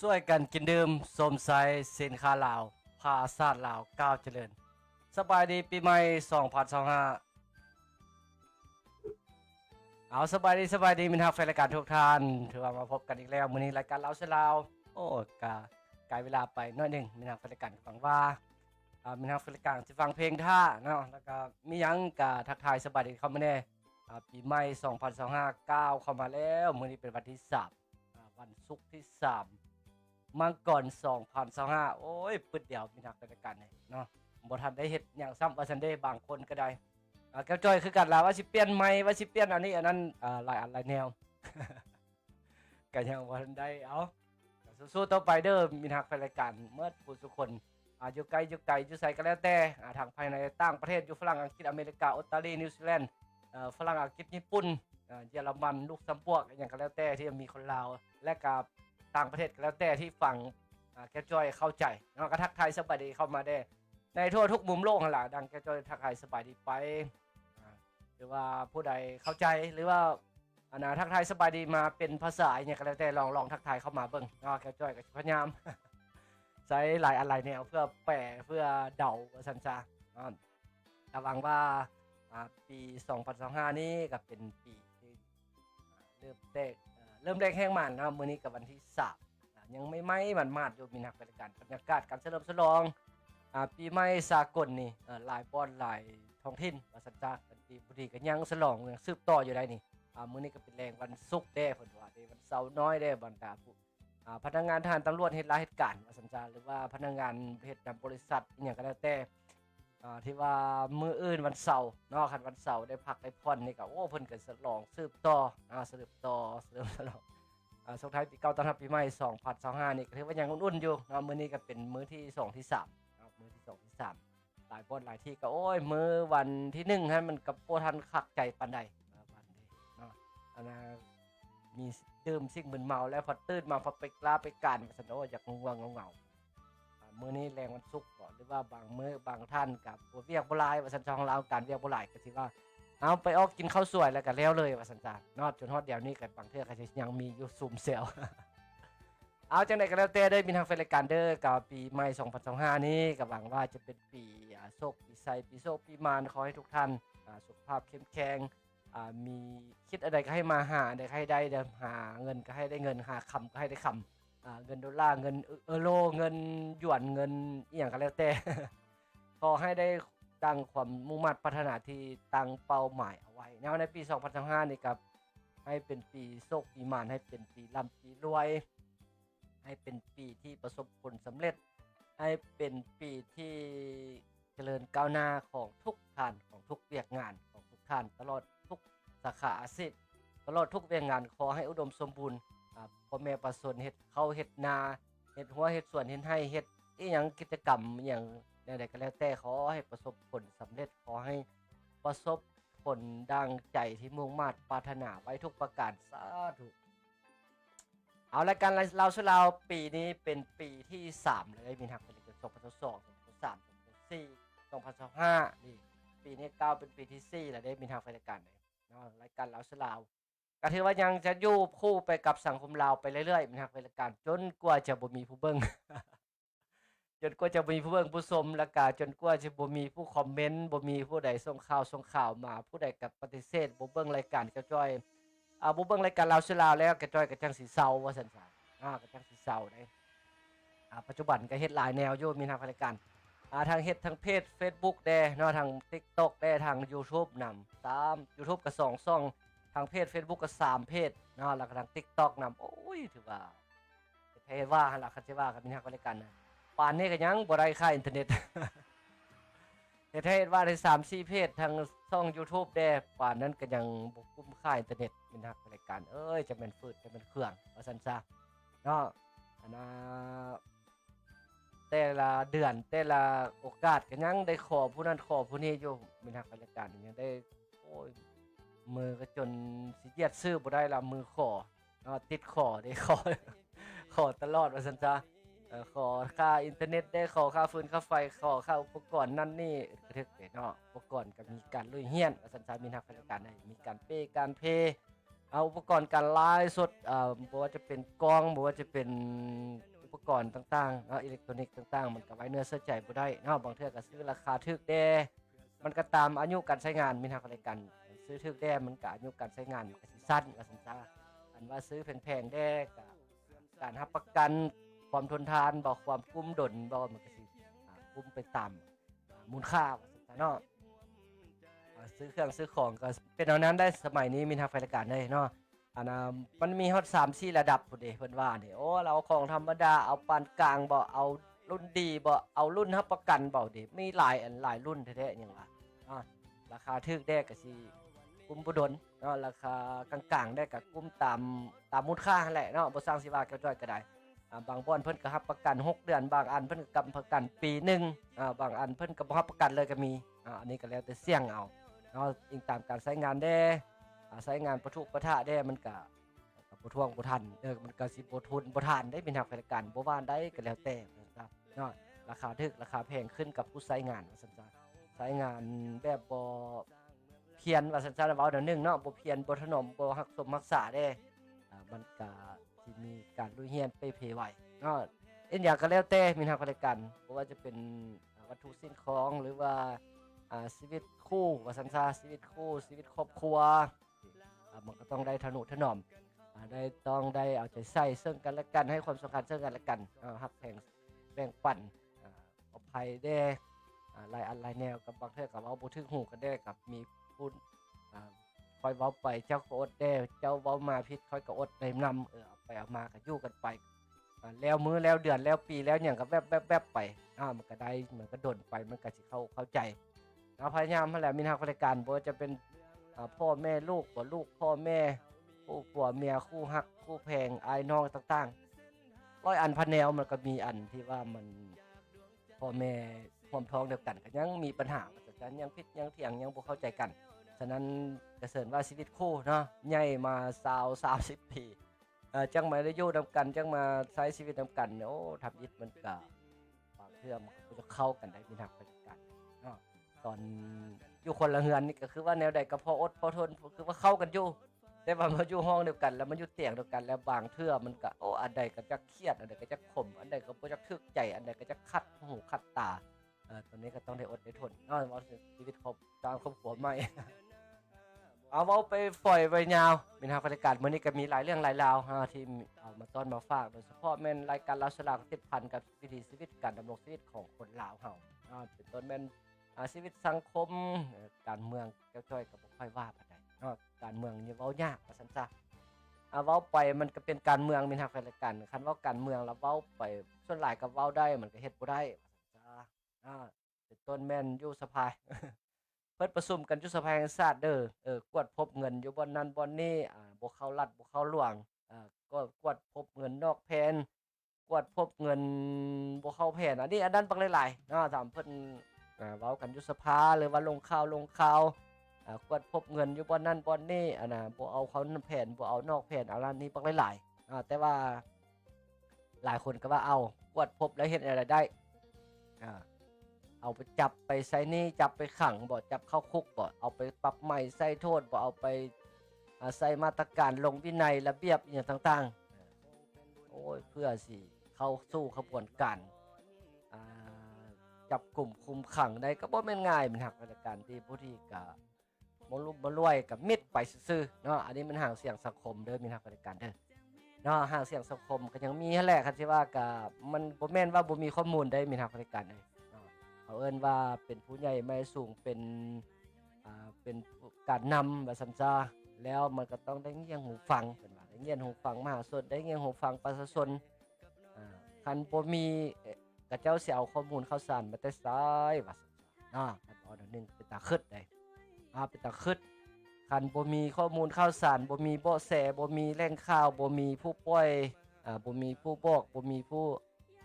ช่วยกันกินดื่มสมใสสินค้าลาวภาษาลาวก้าวเจริญสบายดีปีใหม่2025เอาสบายดีมินฮักแฟนรายการทุกท่านถือว่ามาพบกันอีกแล้วมื้อนี้รายการเล่าเสลาวโอ้กายเวลาไปน้อยหนึงมินฮักแฟนรายการฟังว่ามินฮักแฟนรายการสิฟังเพลงท่าเนาะแล้วก็มีหยังก็ทักทายสบายดีเข้ามาแน่ปีใหม่2025ก้าวเข้ามาแล้วมื้อนี้เป็นวันที่3วันศุกร์ที่3มังกร2025โอ้ยปึ๊ดเดียวมินฮักแฟนรายการนี่เนาะบ่ทันได้เฮ็ดหยังซ้ำว่าซั่นเด้บางคนก็ได้ แก้วจ้อยคือกันล่ะว่าสิเปลี่ยนใหม่ว่าสิเปลี่ยนอันนี้อันนั้นหลายอันหลายแนวก็ยังบ่ทันได้เอาสู้ๆต่อไปเด้อมีฮักแฟนรายการเมื่อผู้ทุกคนอยู่ไกลอยู่ไสก็แล้วแต่ทางภายในต่างประเทศอยู่ฝรั่งอังกฤษอเมริกาออสเตรเลียนิวซีแลนด์ฝรั่งอังกฤษญี่ปุ่นเยอรมันลูกซัมพวกอย่างก็แล้วแต่ที่มีคนลาวและก็ต่างประเทศก็แล้วแต่ที่ฟังแก้วจ้อยเข้าใจเนาะก็ทักทายสบายดีเข้ามาได้ในทั่วทุกมุมโลกนั่นล่ะดังแก้วจ้อยทักทายสบายดีไปหรือว่าผู้ใดเข้าใจหรือว่าทักทายสบายดีมาเป็นภาษาอย่างก็แล้วแต่ลองทักทายเข้ามาเบิ่งเนาะแก้วจ้อยก็พยายาม ใช้หลายอะไรแนวเพื่อแปลเพื่อเดาว่าซั่นซะระวังว่าปี2025นี้ก็เป็นปีที่เริ่มแรกแห้งมันเนาะมื้อนี้ก็วันที่3ยังไม่มาดอยู่มีนักบริการบรรยากาศการเฉลิมฉลองปีใหม่สากลนี่หลายบ่อนหลายท้องถิ่นว่าซั่นซะปีบุรีก็ยังฉลองยังสืบต่ออยู่ได้นี่มื้อนี้ก็เป็นแรงวันศุกร์เด้เพิ่นว่าเด้วันเสาร์น้อยเด้บรรดาผู้พนักงานทหารตำรวจเฮ็ดหลายเหตุการณ์ว่าซั่นซะหรือว่าพนักงานเฮ็ดนำบริษัทอีหยังก็แล้วแต่ที่ว่ามื้ออื่นวันเสาร์เนาะคันวันเสาร์ได้พักได้ผ่อนนี่ก็โอ้เพิ่นก็ฉลองสืบต่อสืบต่อเฉลิมฉลองส่งท้ายปีเก่าต้อนรับปีใหม่2025นี่ก็ถือว่ายังอุ่นๆอยู่เนาะมื้อนี้ก็เป็นมื้อที่2ที่3เนาะมื้อที่2ที่3หลายบ่อนหลายที่ก็โอ้ยมื้อวันที่1ฮะมันก็บ่ทันคักใจปานใดวันนี้เนาะอันน่ะมีดื่มสิ่งมึนเมาแล้วพอตื่นมาพอไปกล้าไปการว่าซั่นโอ้อยากง่วงเหงาๆมื้อนี้แรงวันศุกร์บ่หรือว่าบางมื้อบางท่านก็บ่เวียกบ่หลายว่าซั่นช่องลาวการเวียกบ่หลายก็สิว่าเอาไปออกกินข้าวสวยแล้วก็แล้วเลยว่าซั่นจ้ะเนาะจนฮอดเดี๋ยวนี้ก็บางเทื่อก็สิยังมีอยู่ซุ่มแซว เอาจังได๋ก็แล้วแต่เด้อมีทางแฟนรายการเด้อกับปีใหม่2025นี้ก็หวังว่าจะเป็นปีโชคปีไสปีโชคปีมารขอให้ทุกท่านสุขภาพเข้มแข็งมีคิดอะไรก็ให้มาหาได้ให้ได้เด้อหาเงินก็ให้ได้เงินหาคำก็ให้ได้คำเงินดอลลาร์เงินยูโรเงินหยวนเงินอีหยังก็แล้วแต่ ขอให้ได้ตั้งความมุ่งมั่นปรารถนาที่ตั้งเป้าหมายเอาไว้แนวในปี2025นี่ครับให้เป็นปีโชคปีมารให้เป็นปีร่ำปีรวยให้เป็นปีที่ประสบผลสำเร็จให้เป็นปีที่เจริญก้าวหน้าของทุกท่านของทุกเวียกงานของทุกท่านตลอดทุกสาขาอาชีพตลอดทุกเวียกงานขอให้อุดมสมบูรณ์พ่อแม่ประสนเฮ็ดข้าวเฮ็ดนาเฮ็ดหัวเฮ็ดสวนเฮ็ดไร่เฮ็ดอีหยังกิจกรรมอหยังใดๆก็แล้วแต่ขอให้ประสบผลสำเร็จขอให้ประสบผลดังใจที่มุ่งมั่นปรารถนาไว้ทุกประการสาธุเอารายการเราเสลาวปีนี้เป็นปีที่3เลยมีทักเป็น2022 2023 2024 2025นี่ปีนี้ก้าวเป็นปีที่4แล้วได้มีทางรายการเลยเนาะรายการเราเสลาวก็ถือว่ายังจะอยู่คู่ไปกับสังคมลาวไปเรื่อยๆมีทางรายการจนกว่าจะบ่มีผู้เบิ่ง จนกว่าจะมีผู้เบิ่งผู้ชมแล้วก็จนกว่าจะบ่มีผู้คอมเมนต์บ่มีผู้ใดส่งข่าวมาผู้ใดก็ปฏิเสธบ่เบิ่งรายการกระจ้อยบ่เบิ่งรายการลาวซื่อลาวแล้วกระจ้อยก็จังสิเซาว่าซั่นซะก็จังสิเซาได้ปัจจุบันก็เฮ็ดหลายแนวอยู่มีทางรายการทางเฮ็ดทางเพจ Facebook แด้เนาะทาง TikTok แด้ทาง YouTube นำ3 YouTube ก็2ช่องทางเพจ Facebook ก็3เพจเนาะแล้วก็ทาง TikTok นำโอ้ยถือว่าเฮ็ดว่าหั่นล่ะคันสิว่าก็มีทางรายการนะป่านนี้ก็ยังบ่ได้ค่าอินเทอร์เน็ต เฮ็ดให้ว่าได้3-4เพจทางช่อง YouTube แด้ป่านนั้นก็ยังบ่คุ้มค่าอินเทอร์เน็ตมีทางรายการเอ้ยจะแม่นฟืดจะแม่นเครื่องว่าซั่นซะเนาะอันน่ะแต่ละเดือนแต่ละโอกาสก็ยังได้ขอผู้นั้นขอผู้นี้อยู่มีทางรายการยังได้โอ้ยมือก็จนสิเหยียดซื้อบ่ได้ละมือขอเนาะติดขอได้ขอ ขอตลอดว่าซั่นซะขอค่าอินเทอร์เน็ตได้ขอค่าฟืนค่าไฟขอค่าอุปกรณ์นั่นนี่กระทึกเด้เนาะอุปกรณ์ก็มีการลุยเฮียนว่าซั่นซะมีทางรายการได้มีการการเพย์เอาอุปกรณ์การไลฟ์สดบ่ว่าจะเป็นกล้องบ่ว่าจะเป็น ปกรณ์ต่างๆอิเล็กทรอนิกส์ต่างๆมันก็ไว้เนื้อเชื่อใจบ่ได้เนาะบางเทื่อก็ซื้อราคาถูกแด่มันก็ตามอายุการใช้งานมีทางอะไรกันซื้อถูกแด่มันก็อายุการใช้งานมันก็สิสั้นว่าซั่นซะอันว่าซื้อแพงๆแด่ก็การรับประกันความทนทานบ่ความคุ้มดนบ่มันก็สิคุ้มไปตามมูลค่าว่าซั่นซะเนาะซื้อเครื่องซื้อของก็เป็นเอานั้นได้สมัยนี้มีทางรายการได้เนาะอันน่ะมันมีฮอด3-4ระดับพุ่นเด้เพิ่นว่านี่โอ้เราเอาของธรรมดาเอาปานกลางบ่เอารุ่นดีบ่เอารุ่นรับประกันบ่ดิมีหลายอันหลายรุ่นแท้ๆหยังว่าราคาถูกแด้ก็สิกุมบ่ดนเนาะราคากลางๆได้ก็กุมตามมูลค่านั่นแหละเนาะบ่สร้างสิว่าจ้อยๆก็ได้บางบ่อนเพิ่นก็รับประกัน6เดือนบางอันเพิ่นก็รับประกันปีหนึ่งบางอันเพิ่นก็บ่รับประกันเลยก็มีอันนี้ก็แล้วแต่เสี่ยงเอาเนาะอิงตามการใช้งานแด้ใช้งานประทุประทะแด้มันก็บ่ท่วงบ่ทันมันก็สิบ่ทนบ่ทานได้เป็นหักราชการบ่ว่านได้ก็แล้วแต่นะครับเนาะราคาถูกราคาแพงขึ้นกับผู้ใช้งานว่าซั่นซะใช้งานแบบบ่เพียรว่าซั่นซะเว้าเดี๋ยวนึงเนาะบ่เพียรบ่ถนอมบ่รักสมรักษาเด้มันก็สิมีการลุยเฮียนไปเพไว้เนาะอีหยังก็แล้วแต่มีหักราชการบ่ว่าจะเป็นวัตถุสิ่งของหรือว่าชีวิตคู่ว่าซั่นซะชีวิตคู่ชีวิตครอบครัวมันก็ต้องได้ทนุถนอมต้องได้เอาใจใส่ซึ่งกันและกันให้ความสำคัญซึ่งกันและกันฮักแพงแบ่งปันอภัยแด้หลายอันหลายแนวกับบางเทื่อก็เว้าบ่ถึกหูกันแด้กับมีผู้คอยเว้าไปเจ้าก็อดแด้เจ้าเว้ามาผิดค่อยก็อดได้นำเอาไปเอามาก็อยู่กันไปแล้วมื้อแล้วเดือนแล้วปีแล้วหยังก็แวบๆๆไปมันก็ได้มันก็ดนไปมันก็สิเข้าใจพยายามนั่นแหละมีทางราชการบ่ว่าจะเป็นพ่อแม่ลูกบ่ลูกพ่อแม่คู่ผัวเมียคู่ฮักคู่แพงอายน้องต่างๆ100อันพันแนวมันก็มีอันที่ว่ามันพ่อแม่ร่วมท้องเดียวกันก็ยังมีปัญหาว่าจังยังผิดยังเถียงยังบ่เข้าใจกันฉะนั้นก็เชิญว่าชีวิตคู่เนาะใหญ่มา20-30 ปีจังมาได้อยู่นํกันจังมาใช้ชีวิตนํกันโอ้ทำอิฐมันก็บางเทื่อมันก็จะเข้ากันได้มีทางราชการเนาะตอนอยู่คนละเฮือนนี่ก็คือว่าแนวใดก็พออดพอทนคือว่าเข้ากันอยู่แต่ว่ามาอยู่ห้องเดียวกันแล้วมันอยู่เตียงเดียวกันแล้วบางเทื่อมันก็โอ้อันใดก็จักเครียดอันใดก็จักขมอันใดก็บ่จักทึกใจอันใดก็จักคัดหูคัดตาตอนนี้ก็ต้องได้อดได้ทนเนาะว่าชีวิตครอบตามครอบครัวใหม่เอาเว้าไปปล่อยไว้ยาวมีทางราชการมื้อนี้ก็มีหลายเรื่องหลายราวที่เอามาต้อนมาฝากโดยเฉพาะแม่นรายการลาวฉลาดติดพันกับวิถีชีวิตการดำรงชีวิตของคนลาวเฮาเป็นต้นแม่นชีวิตสังคมการเมืองจ้อยๆก็บ่ค่อยว่าปานใดการเมืองนี่เว้ายากว่าซั่นซะเว้าไปมันก็เป็นการเมืองมีทางราชการคันเว้าการเมืองแล้วเว้าไปส่วนหลายก็เว้าได้มันก็เฮ็ดบ่ได้ว่าซั่นซะเป็นต้นแม่นอยู่สภา เพิ่นประชุมกันอยู่สภาแห่งชาติเด้อกวดพบเงินอยู่บ่อนนั้นบ่อนนี้บ่เข้ารัฐบ่เข้าหลวงก็กวดพบเงินนอกแผนกวดพบเงินบ่เข้าแผนอันนี้อันนั้นบักหลายๆถามเพิ่นเว้ากันอยู่สภาหรือว่าลงข่าวกวดพบเงินอยู่บ่อนนั้นบ่อนนี้น่ะบ่เอาเข้าแผนบ่เอานอกแผนเอาร้านนี้บักหลายๆแต่ว่าหลายคนก็ว่าเอากวดพบแล้วเฮ็ดอะไรได้เอาไปจับไปใส่นี่จับไปขังบ่จับเข้าคุกบ่เอาไปปรับใหม่ใส่โทษบ่เอาไปใส่มาตรการลงวินัยระเบียบอหยังต่างๆโอ้ยเพื่อสิเข้าสู่ขบวนการจับกลุ่มคุมขังได้ก็บ่แม่นง่ายมันหักราชการที่ผู้ที่ก็บ่รุ่มบ่รวยก็มิดไปซื่อๆเนาะอันนี้มันหาเสียงสังคมเด้อมีหักราชการเด้อเนาะหาเสียงสังคมก็ยังมีนั่นแหละคันสิว่าก็มันบ่แม่นว่าบ่มีข้อมูลได้มีหักราชการเด้เขาเอิ้นว่าเป็นผู้ใหญ่ไม่สูงเป็นการนำว่าซั่นซะแล้วมันก็ต้องได้เงี่ยงหูฟังเพิ่นว่าได้เงี่ยงหูฟังมหาชนได้เงี่ยงหูฟังประชาชนคันบ่มีก็เจ้าสิเอาข้อมูลข่าวสารมาแต่ไสว่าซั่นคันเอาอันนึงเป็นตาคิดได้เป็นตาคิดคันบ่มีข้อมูลข่าวสารบ่มีเบาะแสบ่มีแหล่งข่าวบ่มีผู้ปล่อยบ่มีผู้บอกบ่มีผู้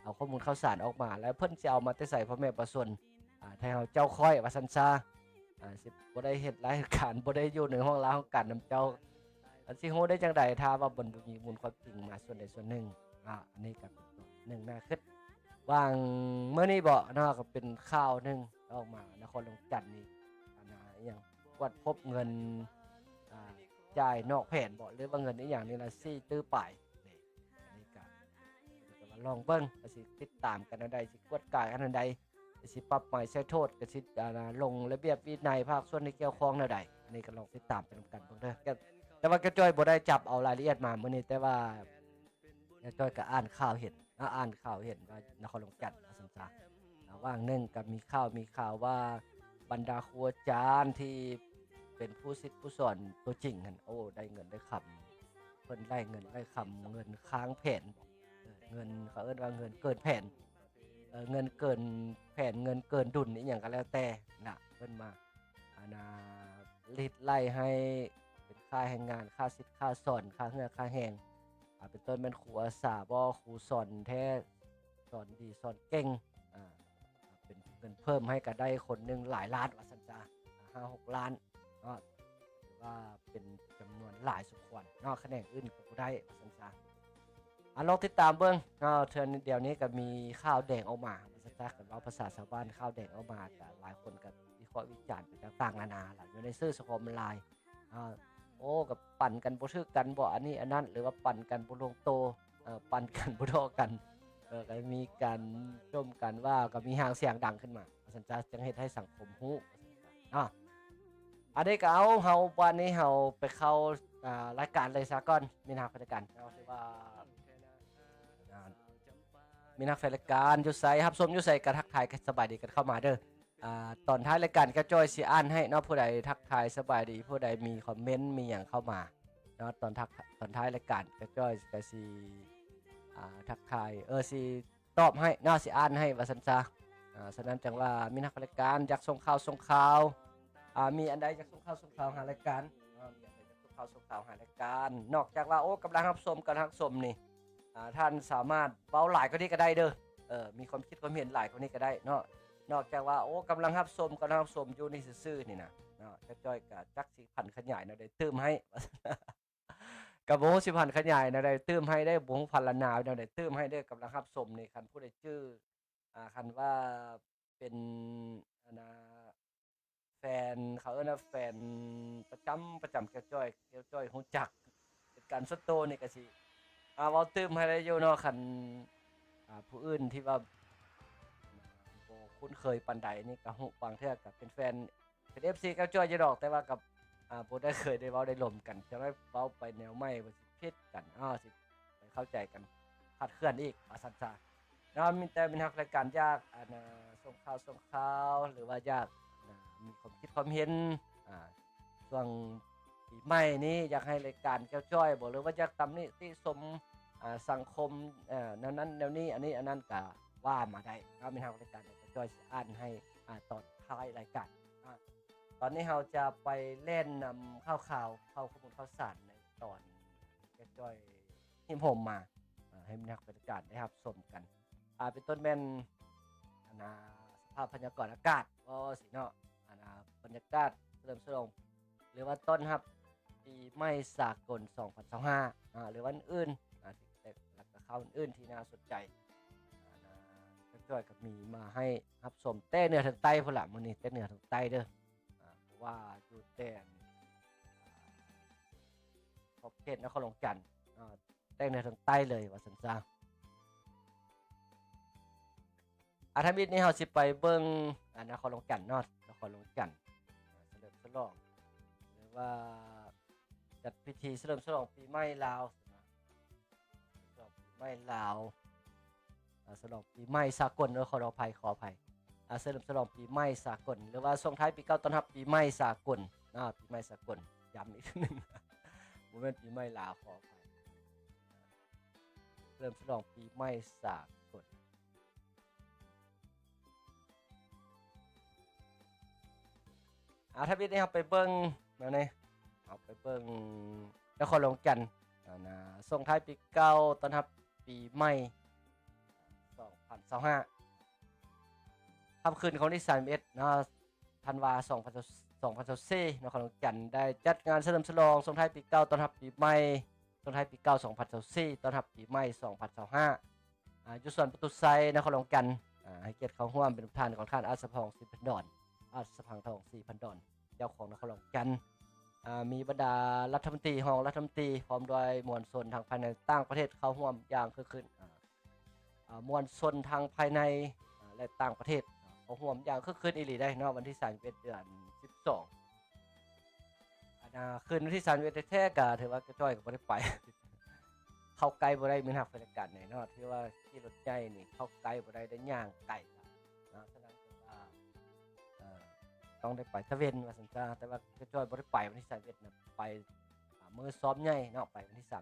เอาข้อมูลข่าวสารออกมาแล้วเพิ่นสิเอามาแต่ใส่พ่อแม่ประชาชนถ้าเฮาเจ้าค่อยว่าซั่นซะสิบ่ได้เฮ็ดรายการบ่ได้อยู่ในห้องลาของกันนำเจ้าสิฮู้ได้จังได๋ถ้าว่าบ่มีมูลความจริงมาส่วนใดส่วนหนึ่งอันนี้ก็เป็นหนึ่งน่าคิดว่างเมื่อนี้บ่เนาะก็เป็นข่าวหนึงออกมานครหลวงจันทน์นี่อิหยังกวดพบเงินจ่ายนอกแผนบ่หรือว่าเงินอีหยังนี่ล่ะ4ตื้อปลายนี่อันนี้ก็ ลองเบิ่งก็สิติดตามกันอันใดสิกวดกายอันใดก็สิปรับใหม่ใช้โทษก็สิลงระเบียบวินัยภาคส่วนที่เกี่ยวข้องแนวใดอันนี้ก็ลองติดตามไปนำกันเบิ่งเด้อแต่ว่าก็จ้อยบ่ได้จับเอารายละเอียดมามื้อนี้แต่ว่าจ้อยก็อ่านข่าวเห็นว่านครหลวงจันทน์ว่าซั่นซะว่างหนึงก็มีข่าวว่าบรรดาครูอาจารย์ที่เป็นผู้ศิษย์ผู้สอนตัวจริงหั่นโอ้ได้เงินได้คำเพิ่นได้เงินได้คำเงินค้างแผนเงินเขาเอิ้นว่าเงินเกินแผนเงินเกินแผนเงินเกินดุลอีหยังก็แล้วแต่น่ะเพิ่นมาลิดไล่ให้เป็นค่าแรงงานค่าสิทธิ์ค่าสอนค่าเหือค่าแรงเป็นต้นแม่นครูอาสาบ่ครูสอนแท้สอนดีสอนเก่งเป็นเงินเพิ่มให้ก็ได้คนหนึงหลายล้านว่าซั่นจ้ะ5-6 ล้านเนาะถือว่าเป็นจำนวนหลายสมควรเนาะคะแนนอื่นก็บ่ได้ว่าซั่นจ้ะลองติดตามเบิ่งเทื่อเดี๋ยวนี้ก็มีข่าวแดงออกมาว่าซั่นจ้ะกันเว้าภาษาชาวบ้านข่าวแดงออกมาก็หลายคนก็วิเคราะห์วิจารณ์ไปต่างๆนานาล่ะอยู่ในสื่อสังคมออนไลน์โอ้กับปั่นกันบ่ถูกกันบ่อันนี้อันนั้นหรือว่าปั่นกันบ่ลงโตปั่นกันบ่ทอกันก็มีการชมกันว่าก็มีหางเสียงดังขึ้นมาว่าซั่นจ้ะจังเฮ็ดให้สังคมฮู้อันนี้ก็เอาเฮาวันนี้เฮาไปเข้ารายการเลยซะก่อนมีนักรายการเอาสิว่ามีนักรายการอยู่ไสรับชมอยู่ไสก็ทักทายกันสบายดีกันเข้ามาเด้อตอนท้ายรายการก็จ้อยสิอ่านให้เนาะผู้ใดทักทายสบายดีผู้ใดมีคอมเมนต์มีหยังเข้ามาเนาะตอนท้ายรายการก็จ้อยก็สิทักทายสิตอบให้เนาะสิอ่านให้ว่าซั่นซะฉะนั้นจังว่ามีนักรายการอยากส่งข่าวมีอันใดอยากส่งข่าวหารายการมีอันใดอยากส่งข่าวหารายการนอกจากว่าโอ้กำลังรับชมนี่ท่านสามารถเว้าหลายกว่านี้ก็ได้เด้อมีความคิดความเห็นหลายกว่านี้ก็ได้เนาะนอกจากว่าโอ้กำลังรับชมอยู่นี่ซื่อๆนี่นะเนาะจ้อยก็จักสิพันขยายแนวใดเติมให้ ก็บ่ฮู้สิพันขยายแนวใดเติมให้ได้บ่ฮู้พันละนาวแนวใดเติมให้เด้อกำลังรับชมนี่คันผู้ใดชื่อคันว่าเป็นแฟนเขาเอิ้นว่าแฟนประจำแก้วจ้อยฮู้จักเป็นการส่วนตัวนี่ก็สิเว้าเติมให้ได้อยู่เนาะคันผู้อื่นที่ว่าบ่คุ้นเคยปานใดนี่ก็ฮู้บางเทื่อก็เป็นแฟนเป็น FC แก้วจ้อยอยู่ดอกแต่ว่ากับบ่ได้เคยได้เว้าได้ร่วมกันจะได้เว้าไปแนวใหม่ว่าสิผิดกันสิไปเข้าใจกันคลาดเคลื่อนอีกว่าซั่นซะเนาะมีแต่เป็นฮักรายการอยากส่งข่าวหรือว่าอยากมีความคิดความเห็นช่วงปีใหม่นี้อยากให้รายการแก้วจ้อยบ่หรือว่าอยากตำหนิติชมสังคมแนวนั้นแนวนี้อันนี้อันนั้นก็ว่ามาได้มีทางรายการแก้วจ้อยสิอ่านให้ตอนท้ายรายการตอนนี้เราจะไปเล่นนำข้าวข้อมูลข่าวสารในตอนแก้วจ้อยหิมโหมมาให้นักบรรยากาศได้รับชมกันเป็นต้นแม่นสภาพพยากรณ์อากาศสิเนาะบรรยากาศเริ่มฉลองหรือว่าต้นครับปีใหม่สากล2025หรือวันอื่นแล้วก็ข่าวอื่นที่น่าสนใจจ้อยก็มีมาให้รับชมแต่เหนือทางใต้พุ่นล่ะมื้อนี้แต่เหนือทางใต้เด้อเพราะว่าอยู่แต่ขอบเขตนครหลวงจันทน์แต่เหนือทางใต้เลยว่าซั่นซะถ้ามิดนี้เราสิไปเบิ่งนครหลวงจันทน์เนาะนครหลวงจันทน์เฉลิมฉลองหรือว่าจัดพิธีเฉลิมฉลองปีใหม่ลาวฉลองปีใหม่ลาวฉลองปีใหม่สากลขออภัยเฉลิมฉลองปีใหม่สากลหรือว่าส่งท้ายปีเก่าต้อนรับปีใหม่สากลปีใหม่สากลย้ำอีกนึงบ่แม่นปีใหม่ลาวขออภัยเฉลิมฉลองปีใหม่สากลถ้าพี่ได้ไปเบิ่งมาเนี่ยเอาไปเบิ่งนครหลวงจันทน์ส่งท้ายปีเก่าต้อนรับปีใหม่2025ค่ำคืนของที่31ธันวาคม2024นครหลวงจันทน์ได้จัดงานเฉลิมฉลองส่งท้ายปีเก่าต้อนรับปีใหม่ส่งท้ายปีเก่า2024ต้อนรับปีใหม่2025อยู่ส่วนประตูไซนครหลวงจันทน์ให้เกียรติเข้าร่วมเป็นประธานของท่านอาสะพองศรีพันดอนสพังทอง4,000 ดอนเจ้าของนครหลวงจันทน์มีบรรดารัฐมนตรีรองรัฐมนตรีพร้อมด้วยมวลชนทางภายในต่างประเทศเข้าร่วมอย่างคึกคืน มวลชนทางภายในและต่างประเทศเขาห่วมอย่างคึกคืนอีหลีได้เนาะวันที่31เดือน12คืนวันที่31แท้ๆก็ถือว่าจ้อยก็บ่ได้ไป เข้าใกล้บ่ได้มีนักบริการไหนเนาะที่ว่าขี่รถใหญ่นี่เข้าใกล้บ่ได้ได้ย่างไกลนะฉะนั้นว่าต้องได้ไปตะเวนว่าซั่นซะแต่ว่าจ้อยบ่ได้ไปวันที่31น่ะไปมื้อซ้อมใหญ่เนาะไปวันที่30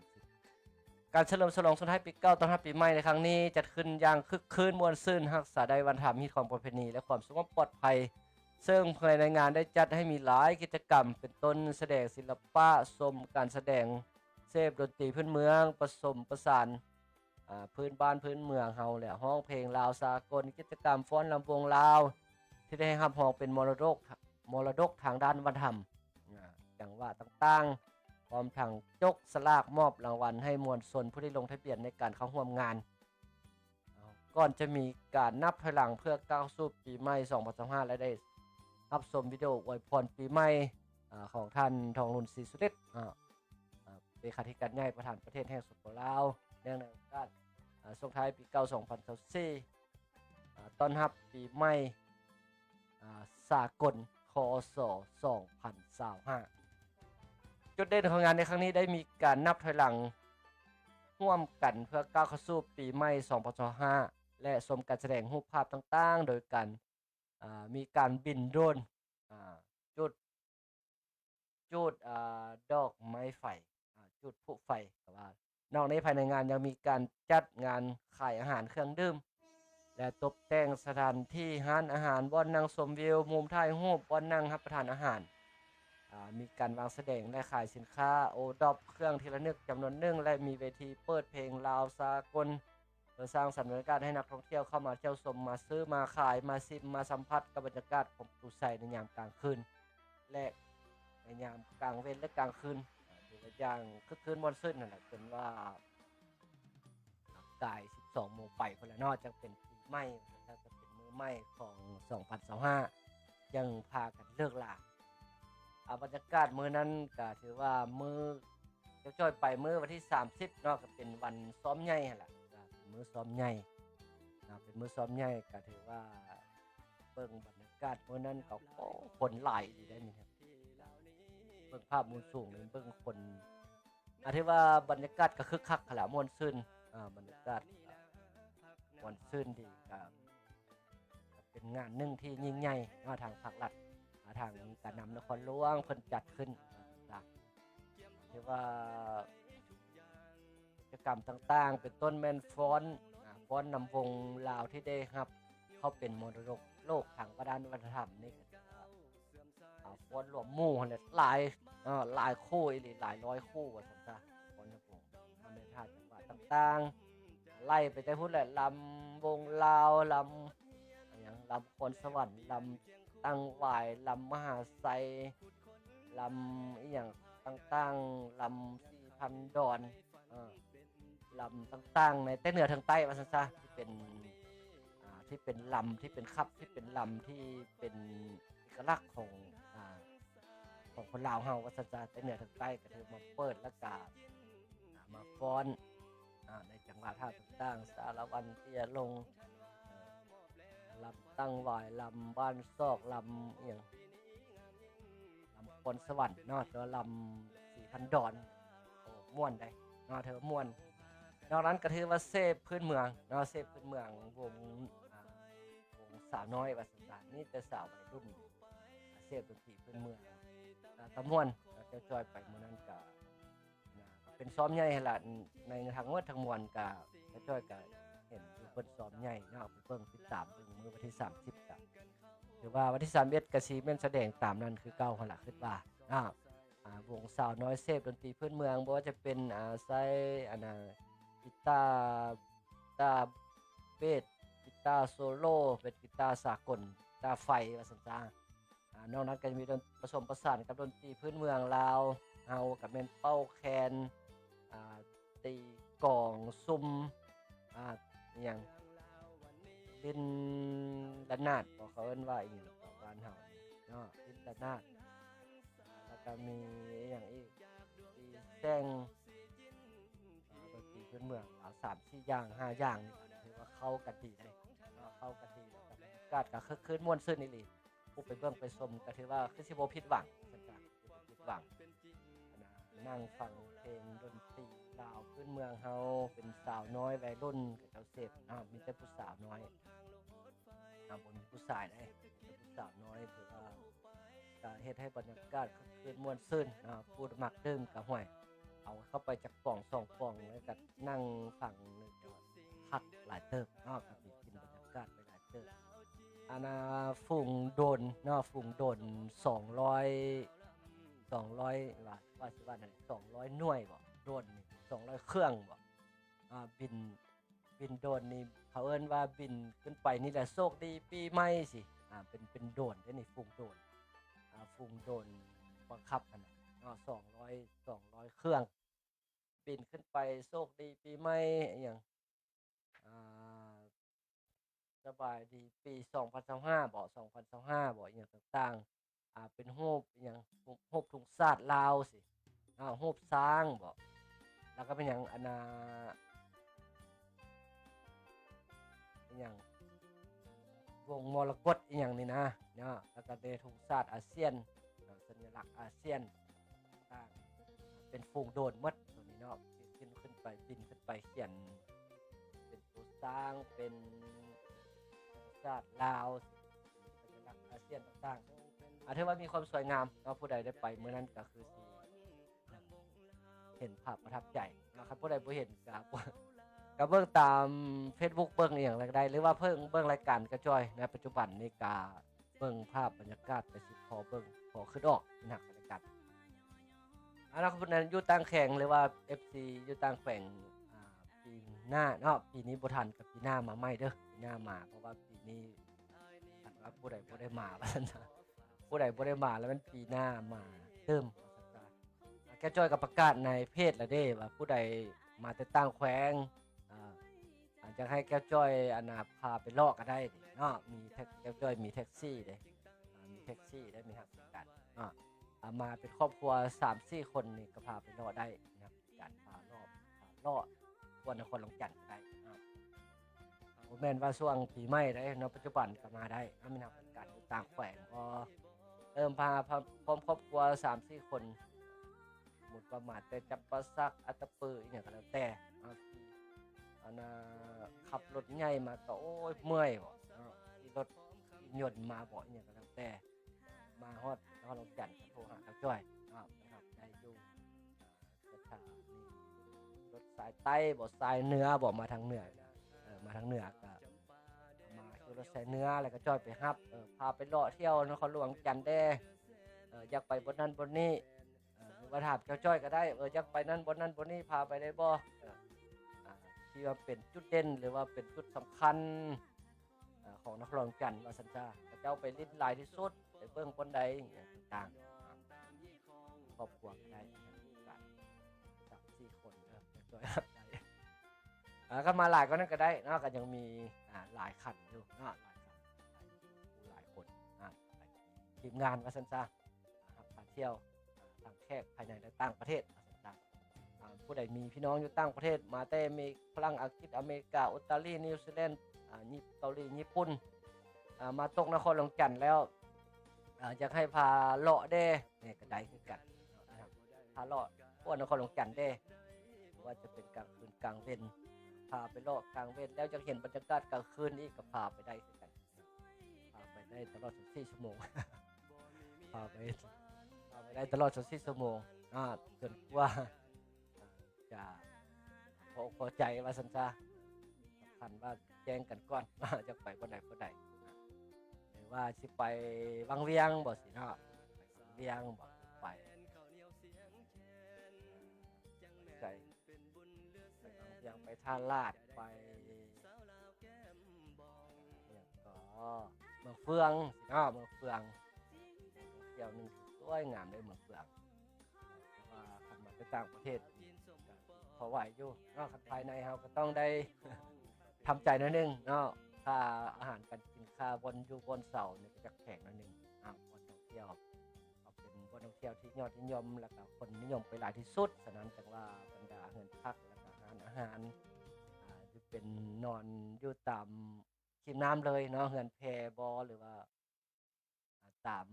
การเฉลิมฉลองส่งท้ายปีเก่าต้อนรับปีใหม่ในครั้งนี้จัดขึ้นอย่างคึกคืนม่วนซื่นรักษาได้วันธรรมมีความประเพณีและความสงบปลอดภัยซึ่งภายในงานได้จัดให้มีหลายกิจกรรมเป็นต้นแสดงศิลปะชมการแสดงเซฟดนตรีพื้นเมืองผสมประสานพื้นบ้านพื้นเมืองเฮาแหละห้องเพลงลาวสากลกิจกรรมฟ้อนลำวงลาวที่ได้รับรองเป็นมรดกทางด้านวัฒนธรรมอย่างว่าต่างๆพร้อมทั้งจกสลากมอบรางวัลให้มวลชนผู้ที่ลงทะเบียนในการเข้าร่วมงานก่อนจะมีการนับถอยหลังเพื่อก้าวสู่ปีใหม่2025และได้รับชมวิดีโออวยพรปีใหม่ของท่านทองรุนศรีสุเดชเลขาธิการใหญ่ประธานประเทศแห่งสปปลาวเนื่องในโอกาสส่งท้ายปีเก่า2024ต้อนรับปีใหม่สากลคศ2025จุดเด่นของงานในครั้งนี้ได้มีการนับถอยหลังร่วมกันเพื่อก้าวเข้าสู่ปีใหม่2025และชมการแสดงรูปภาพต่างๆโดยการมีการบินโดรนจุดดอกไม้ไฟจุดพลุไฟแต่ว่านอกในภายในงานยังมีการจัดงานขายอาหารเครื่องดื่มและตกแต่งสถานที่ร้านอาหารบ่อนนั่งชมวิวมุมถ่ายรูปบ่อนนั่งรับประทานอาหารมีการวางแสดงและขายสินค้าโอดอปเครื่องที่ระลึกจำนวนหนึ่งและมีเวทีเปิดเพลงลาวสากลเพื่อสร้างสรรค์บรรยากาศให้นักท่องเที่ยวเข้ามาเที่ยวชมมาซื้อมาขายมาชิมมาสัมผัสกับบรรยากาศของตุไซในยามกลางคืนและในยามกลางเว้นและกลางคืนอย่างคึกคืนม่วนซื่นนั่นแหละจนว่ากาย12โมงไปพุ่นละเนาะจังเป็นปีใหม่จะเป็นมื้อใหม่ของ2025ยังพากันเลิกลาบรรยากาศมื้อนั้นก็ถือว่ามื้อจ้อยไปมื้อวันที่30เนาะก็เป็นวันซ้อมใหญ่หั่นล่ะก็เป็นมื้อซ้อมใหญ่เป็นมื้อซ้อมใหญ่ก็ถือว่าเบิ่งบรรยากาศมื้อนั้นก็คนหลายอยู่ได้นี่ครับเบิ่งภาพมุมสูงเลยเบิ่งคนที่ว่าบรรยากาศก็คึกคักขนาดม่วนซื่นบรรยากาศม่วนซื่นดีก็เป็นงานหนึ่งที่ยิ่งใหญ่ทางภาครัฐทางการนำนครหลวงเพิ่นจัดขึ้นที่ว่ากิจกรรมต่างๆเป็นต้นแม่นฟ้อนนำวงลาวที่ได้รับเขาเป็นมรดกโลกทางด้านวัฒนธรรมนี่ฟ้อนรวมหมู่หั่นแหละหลายคู่อีหลีหลายร้อยคู่ว่าซั่นซะฟ้อนวงในท่าจังหวัดต่างๆไล่ไปแต่พุ่นแหละลำวงลาวลำหยังลำคอนสวรรค์ลำตั้งหวายลำมหาไซลำอีหยังต่างๆลำ4,000ดอนลำต่างๆในแต่เหนือทางใต้ว่าซั่นซะที่เป็นลำที่เป็นครับที่เป็นลำที่เป็นเอกลักษณ์ของคนลาวเฮาว่าซั่นซะแต่เหนือทางใต้ก็ถือมาเปิดแล้วก็มาฟ้อนในจังหวัดท่าต่างๆสารวันเตี้ยลงลำตั้งหวายลำบ้านซอกลำอีหยังลำพรสวรรค์เนาะแล้วลำ4,000ดอนม่วนได้เนาะเธอม่วนนอกนั้นก็ถือว่าเซฟพื้นเมืองเนาะเซฟพื้นเมืองวงสาวน้อยว่าซั่นซะนี่แต่สาววัยรุ่นเซฟดนตรีพื้นเมืองตะม่วนจะจอยไปมื้อนั้นก็เป็นซ้อมใหญ่หั่นล่ะในทั้งหมดทั้งมวลก็จ้อยก็เห็นอยู่เพิ่นซ้อมใหญ่เนาะไปเบิ่งติดตามเบิ่งมื้อวันที่30ก็ถือว่าวันที่31ก็สิแม่นแสดงตามนั้นคือเก่าหั่นล่ะคิดว่าวงสาวน้อยเซฟดนตรีพื้นเมืองบ่ว่าจะเป็นใช้กีตาร์เบสกีตาร์โซโล่เป็นกีตาร์สากลกีตาร์ไฟว่าซั่นจ้านอกนั้นก็จะมีผสมผสานกับดนตรีพื้นเมืองลาวเฮากับแม่นเป้าแคนตีกลองซุ่มอหยังเล่นระนาดบ่เขาเอิ้นว่าอีหยังบ้านเฮาเนาะเล่นระนาดแล้วก็มีอีหยังอีกตีแซงดนตรีพื้นเมือง3-4อย่าง5อย่างนี่ถือ ว่าเข้ากันดีเลยเข้ากันดีกับบรรยากาศก็คึกคืนม่วนซื่นนี่หลีผู้ไปเบิ่งไปชมก็ถือว่าคือสิบ่ผิดหวังซั่นจ้ะบ่ผิดหวังนั่งฟังเพลงดนตรีลาวพื้นเมืองเฮาเป็นสาวน้อยวัยรุ่นกับเจ้าเสพมีแต่ผู้สาวน้อยบ่มีผู้ชายได้มีแต่ผู้สาวน้อยถือว่าก็เฮ็ดให้บรรยากาศคึกคืนม่วนซื่นผู้มักดื่มก็ห้วยเอาเข้าไปจักป่อง2ป่องแล้วก็นั่งฟังนึกว่าพักหลายเติบก็สิกินบรรยากาศไปหลายเติบฝูงโดรนฝูงโดรน200ว่าสิว่านั่น200หน่วยบ่โดรนนี่200เครื่องบ่บินโดรนนี่เขาเอิ้นว่าบินขึ้นไปนี่แหละโชคดีปีใหม่สิเป็นโดรนเด้นี่ฝูงโดรนบังคับกัน200เครื่องบินขึ้นไปโชคดีปีใหม่อิหยังสบายดีปี2025บ่2025บ่อิหยังต่างๆเป็นรูปอิหยังรูปธงชาติลาวสิรูปช้างบ่แล้วก็เป็นหยังอิหยังวงมรกตอิหยังนี่นะแล้วก็เป็นธงชาติอาเซียนสัญลักษณ์อาเซียนต่างเป็นฝูงโดรนหมดตัวนี้ขึ้นไปบินขึ้นไปเขียนเป็นตัวสร้างเป็นชาติลาวสัญลักษณ์อาเซียนต่างๆถือว่ามีความสวยงามผู้ใดได้ไปเมื่อนั้นก็คือสิเห็นภาพประทับใจนะครับผู้ใดบ่เห็นก็เบิ่งตาม Facebook เบิ่งอีหยังได้หรือว่าเบิ่งรายการกระจ้อยในปัจจุบันนี้ก็เบิ่งภาพบรรยากาศไปสิพอเบิ่งพอขึ้นออกนักบรรยากาศนะครับผู้นั้นอยู่ต่างแข่งหรือว่า FC อยู่ต่างแขวงปีหน้าปีนี้บ่ทันกับปีหน้ามาใหม่เด้อปีหน้ามาเพราะว่าปีนี้ถ้าว่าผู้ใดบ่ได้มาว่าซั่นนะผู้ใดบ่ได้มาแล้วมันปีหน้ามาเติมแกจ้อยกับประกาศในเพจแล้วเด้ว่าผู้ใดมาแต่ต่างแขวงอาจจะให้แก้วจ้อยพาไปลอกก็ได้มีแก้วจ้อยมีแท็กซี่เด้มีแท็กซี่ได้มีครับการมาเป็นครอบครัว 3-4 คนนี่ก็พาไปลอกได้นะครับการพาลอกทั่วนครหลวงจันทน์ได้บ่แม่นว่าช่วงปีใหม่ได้ปัจจุบันก็มาได้มีนักการต่างแขวงก็พาพร้อมครอบครัว 3-4 คนหมดประมาณแต่จับปะซักอัตตปืออีหยังก็แล้วแต่ขับรถใหญ่มาก็โอ้ยเมื่อยบ่ขี่รถยนต์มาบ่อีหยังก็แล้วแต่มาฮอดนครหลวงจันทน์โทรหาจ้อยนะครับได้อยู่สถานีรถสายใต้บ่สายเหนือบ่มาทางเหนือมาทางเหนือก็มาขี่รถสายเหนือแล้วก็จ้อยไปรับพาไปเลาะเที่ยวนครหลวงจันทน์แด้อยากไปบนนั้นบนนี้หรือว่าถามเจ้าจ้อยก็ได้อยากไปนั้นบนนั้นบนนี้พาไปได้บ่ที่ว่าเป็นจุดเด่นหรือว่าเป็นจุดสำคัญของนครหลวงจันทน์ว่าซั่นจ้าเจ้าไปลิ้นหลายที่สุดไปเบิ่งบนใดต่างๆครอบครัวก็ได้กัน3-4 คนจ้อยรับได้ก็มาหลายก็นั่นก็ได้ก็ยังมีหลายคันอยู่หลายคนทีมงานว่าซั่นจ้าพาเที่ยวต่างแขกภายในและต่างประเทศผู้ใดมีพี่น้องอยู่ต่างประเทศมาแต่มีฝรั่งอังกฤษอเมริกาออสเตรเลียนิวซีแลนด์เกาหลีญี่ปุ่นมาตกนครหลวงจันทน์แล้วอยากให้พาเลาะเด้นี่ก็ได้คือกันนะครับพาเลาะทั่วนครหลวงจันทน์เด้ว่าจะเป็นกลางคืนกลางเว้นพาไปเลาะกลางเว้นแล้วจะเห็นบรรยากาศกลางคืนนี้ก็พาไปได้คือกันพาไปได้ตลอด24 ชั่วโมงพาไปได้ตลอด24 ชั่วโมงจนกว่าจะพอใจว่าซั่นซะสำคัญว่าแจ้งกันก่อนว่าจะไปบ่ได้หรือว่าสิไปวังเวียงบ่สิไปวังเวียงบ่ไปวังเวียงไปท่าลาดไปก็เมืองเฟืองเมืองเฟืองเที่ยวนึงสวยงามเลยเมืองเฟืองว่าคันมาไปต่างประเทศพอไหวอยู่ภายในเราก็ต้องได้ทำใจนิดนึงค่าอาหารการกินค่าบนอยู่บนเสาเนี่ยก็จะแพงนิดนึงบนท่องเที่ยวเป็นบนท่องเที่ยวที่ยอดนิยมแล้วก็คนนิยมไปหลายที่สุดฉะนั้นจังว่าบรรดาเงินพักแล้วก็อาหารที่เป็น นอนอยู่ตามริมน้ำเลยเนาะเรือนแพบ่หรือว่าตาม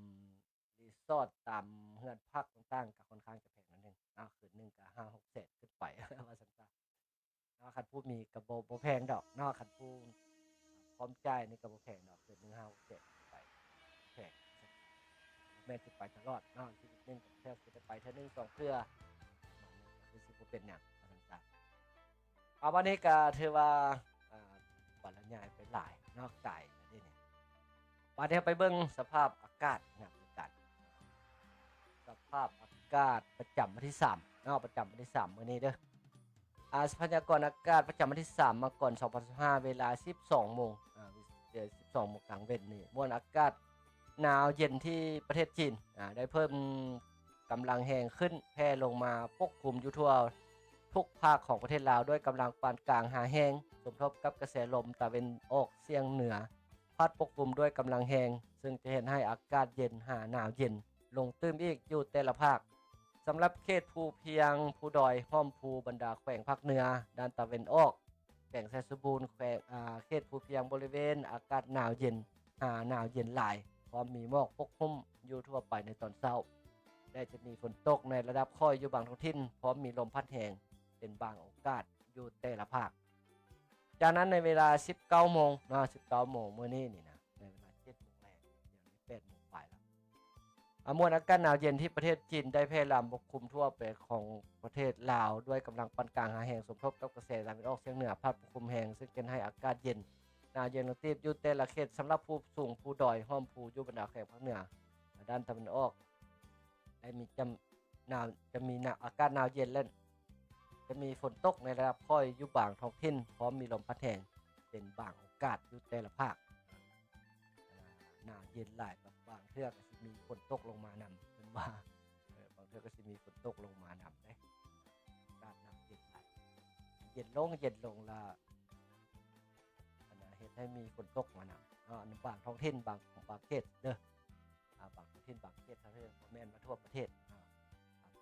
รีสอร์ทตามเรือนพักต่างๆก็ค่อนข้างจะแพงนิดหนึ่งเนาะคืนหนึงก็5-6แสนขึ้นไป ว่าซั่นซะเนาะคันผู้มีก็บ่แพงดอกเนาะคันผู้พร้อมจ่ายนี่ก็บ่แพงดอกคืนหนึ่ง5-6แสนขึ้นไปแพงแม่นสิไปตลอดเนาะชีวิตหนึงก็แทบสิได้ไปเทื่อหนึ่ง2เทื่อก็คือสิบ่เป็นหยังว่าซั่นซะวันนี้ก็ถือว่าอ่าบรรยายไปหลายเนาะไกลแล้วเดะนี่บัดนี้เราไปเบิ่งสภาพอากาศยามมื้อกันสภาพอากาศประจำวันที่3เนาะประจำวันที่3มื้อนี้เด้อพยากรณ์อากาศประจำวันที่3มาก่อน2015เวลา 12 โมง12 โมงกลางเว้นนี่มวลอากาศหนาวเย็นที่ประเทศจีนได้เพิ่มกำลังแรงขึ้นแผ่ลงมาปกคลุมอยู่ทั่วทุกภาคของประเทศลาวด้วยกำลังปานกลางหาแรงสมทบกับกระแสลมตะวันออกเฉียงเหนือพัดปกคลุมด้วยกำลังแรงซึ่งจะเห็นให้อากาศเย็นหาหนาวเย็นลงตื้มอีกอยู่แต่ละภาคสำหรับเขตภูเพียงภูดอยห้อมภูบรรดาแขวงภาคเหนือด้านตะวันออกแขวงไชยสมบูรณ์แขวงเขตภูเพียงบริเวณอากาศหนาวเย็นหาหนาวเย็นหลายพร้อมมีหมอกปกคลุมอยู่ทั่วไปในตอนเช้าและจะมีฝนตกในระดับค่อยอยู่บางท้องถิ่นพร้อมมีลมพัดแรงเป็นบางโอกาสอยู่แต่ละภาคจากนั้นในเวลา 19 โมงเนาะ19 โมงมื้อนี้นี่นะในเวลา 7 โมงแลงเดี๋ยวนี้ 8 โมงปลายแล้วมวลอากาศหนาวเย็นที่ประเทศจีนได้แพร่ลามปกคลุมทั่วไปของประเทศลาวด้วยกำลังปานกลางหาแรงสมทบกับกระแสตะวันออกเฉียงเหนือพัดปกคลุมแรงซึ่งเป็นให้อากาศเย็นหนาวเย็นลงตีบอยู่แต่ละเขตสำหรับผู้สูงผู้ดอยห้อมภูอยู่บรรดาแขวงภาคเหนือด้านตะวันออกได้มีหนาวจะมีอากาศหนาวเย็นและจะมีฝนตกในระดับค่อยอยู่บางท้องถิ่นพร้อมมีลมพัดแรงเป็นบางโอกาสอยู่แต่ละภาคหนาวเย็นหลายบางเทื่อก็สิมีฝนตกลงมานำเพิ่นว่าบางเทื่อก็สิมีฝนตกลงมานำเด้อากาศหนาวเย็นหลายเย็นลงแล้วเฮ็ดให้มีฝนตกมานำในบางท้องถิ่นบางเขตเด้อบางท้องถิ่นบางเขตถ้าบ่แม่นมาทั่วประเทศ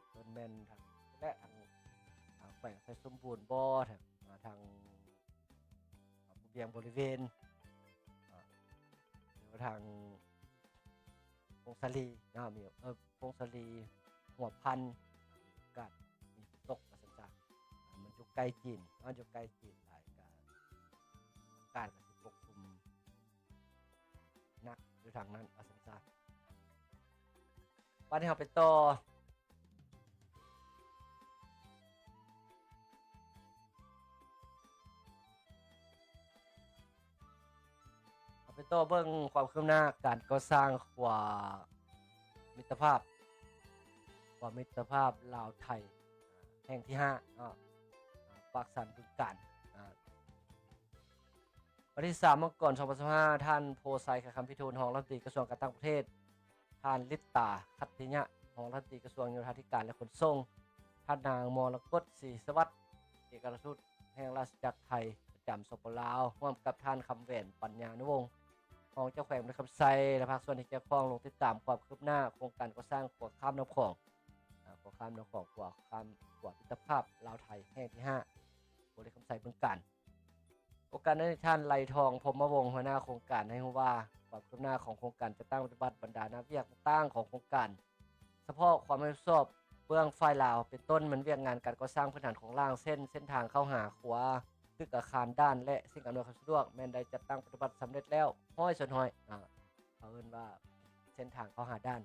เพิ่นแม่นทางและทางแขวงไชยสมบูรณ์บ่ทางภูเพียงบริเวณหรือว่าทางพงศาลีมีพงศาลีหัวพันอากาศมีฝนตกว่าซั่นซะมันอยู่ใกล้จีนอยู่ใกล้จีนหลายก็อากาศก็สิปกคลุมหนักอยู่ทางนั้นว่าซั่นซะบัดนี้เราไปต่อเบิ่งความคืบหน้าการก่อสร้างขั้วมิตรภาพลาวไทยแห่งที่5ปากสันบึงกาฬวันที่3มกราคม2025ท่านโพไซคำพิทูลรองรัฐมนตรีกระทรวงการต่างประเทศท่านลิตตาคัตติยะรองรัฐมนตรีกระทรวงโยธาธิการและขนส่งท่านนางมรกตศรีสวัสดิ์เอกอัครราชทูตแห่งราชอาณาจักรไทยประจำสปปลาวร่วมกับท่านคำแหวนปัญญานุวงศ์ของเจ้าแขวงในคำไซและภาคส่วนที่เกี่ยวข้องลงติดตามความคืบหน้าโครงการก่อสร้างขัวข้ามน้ำของขัวมิตรภาพลาวไทยแห่งที่5บริคำไซบึงกาฬโอกาสนั้นท่านไลทองพรหมวงศ์หัวหน้าโครงการให้รู้ว่าความคืบหน้าของโครงการจะตั้งปฏิบัติบรรดานักวิชาการต่างของโครงการเฉพาะความรับผิดชอบเบื้องฝ่ายลาวเป็นต้นมันเวียกงานการก่อสร้างพื้นฐานของล่างเส้นทางเข้าหาขัวตึกอาคารด้านและสิ่งอำนวยความสะดวกแม้นได้จัดตั้งปฏิบัติสำเร็จแล้วห้อยส่วนห้อยเขาเอิ้นว่าเส้นทางเข้าหาด้าน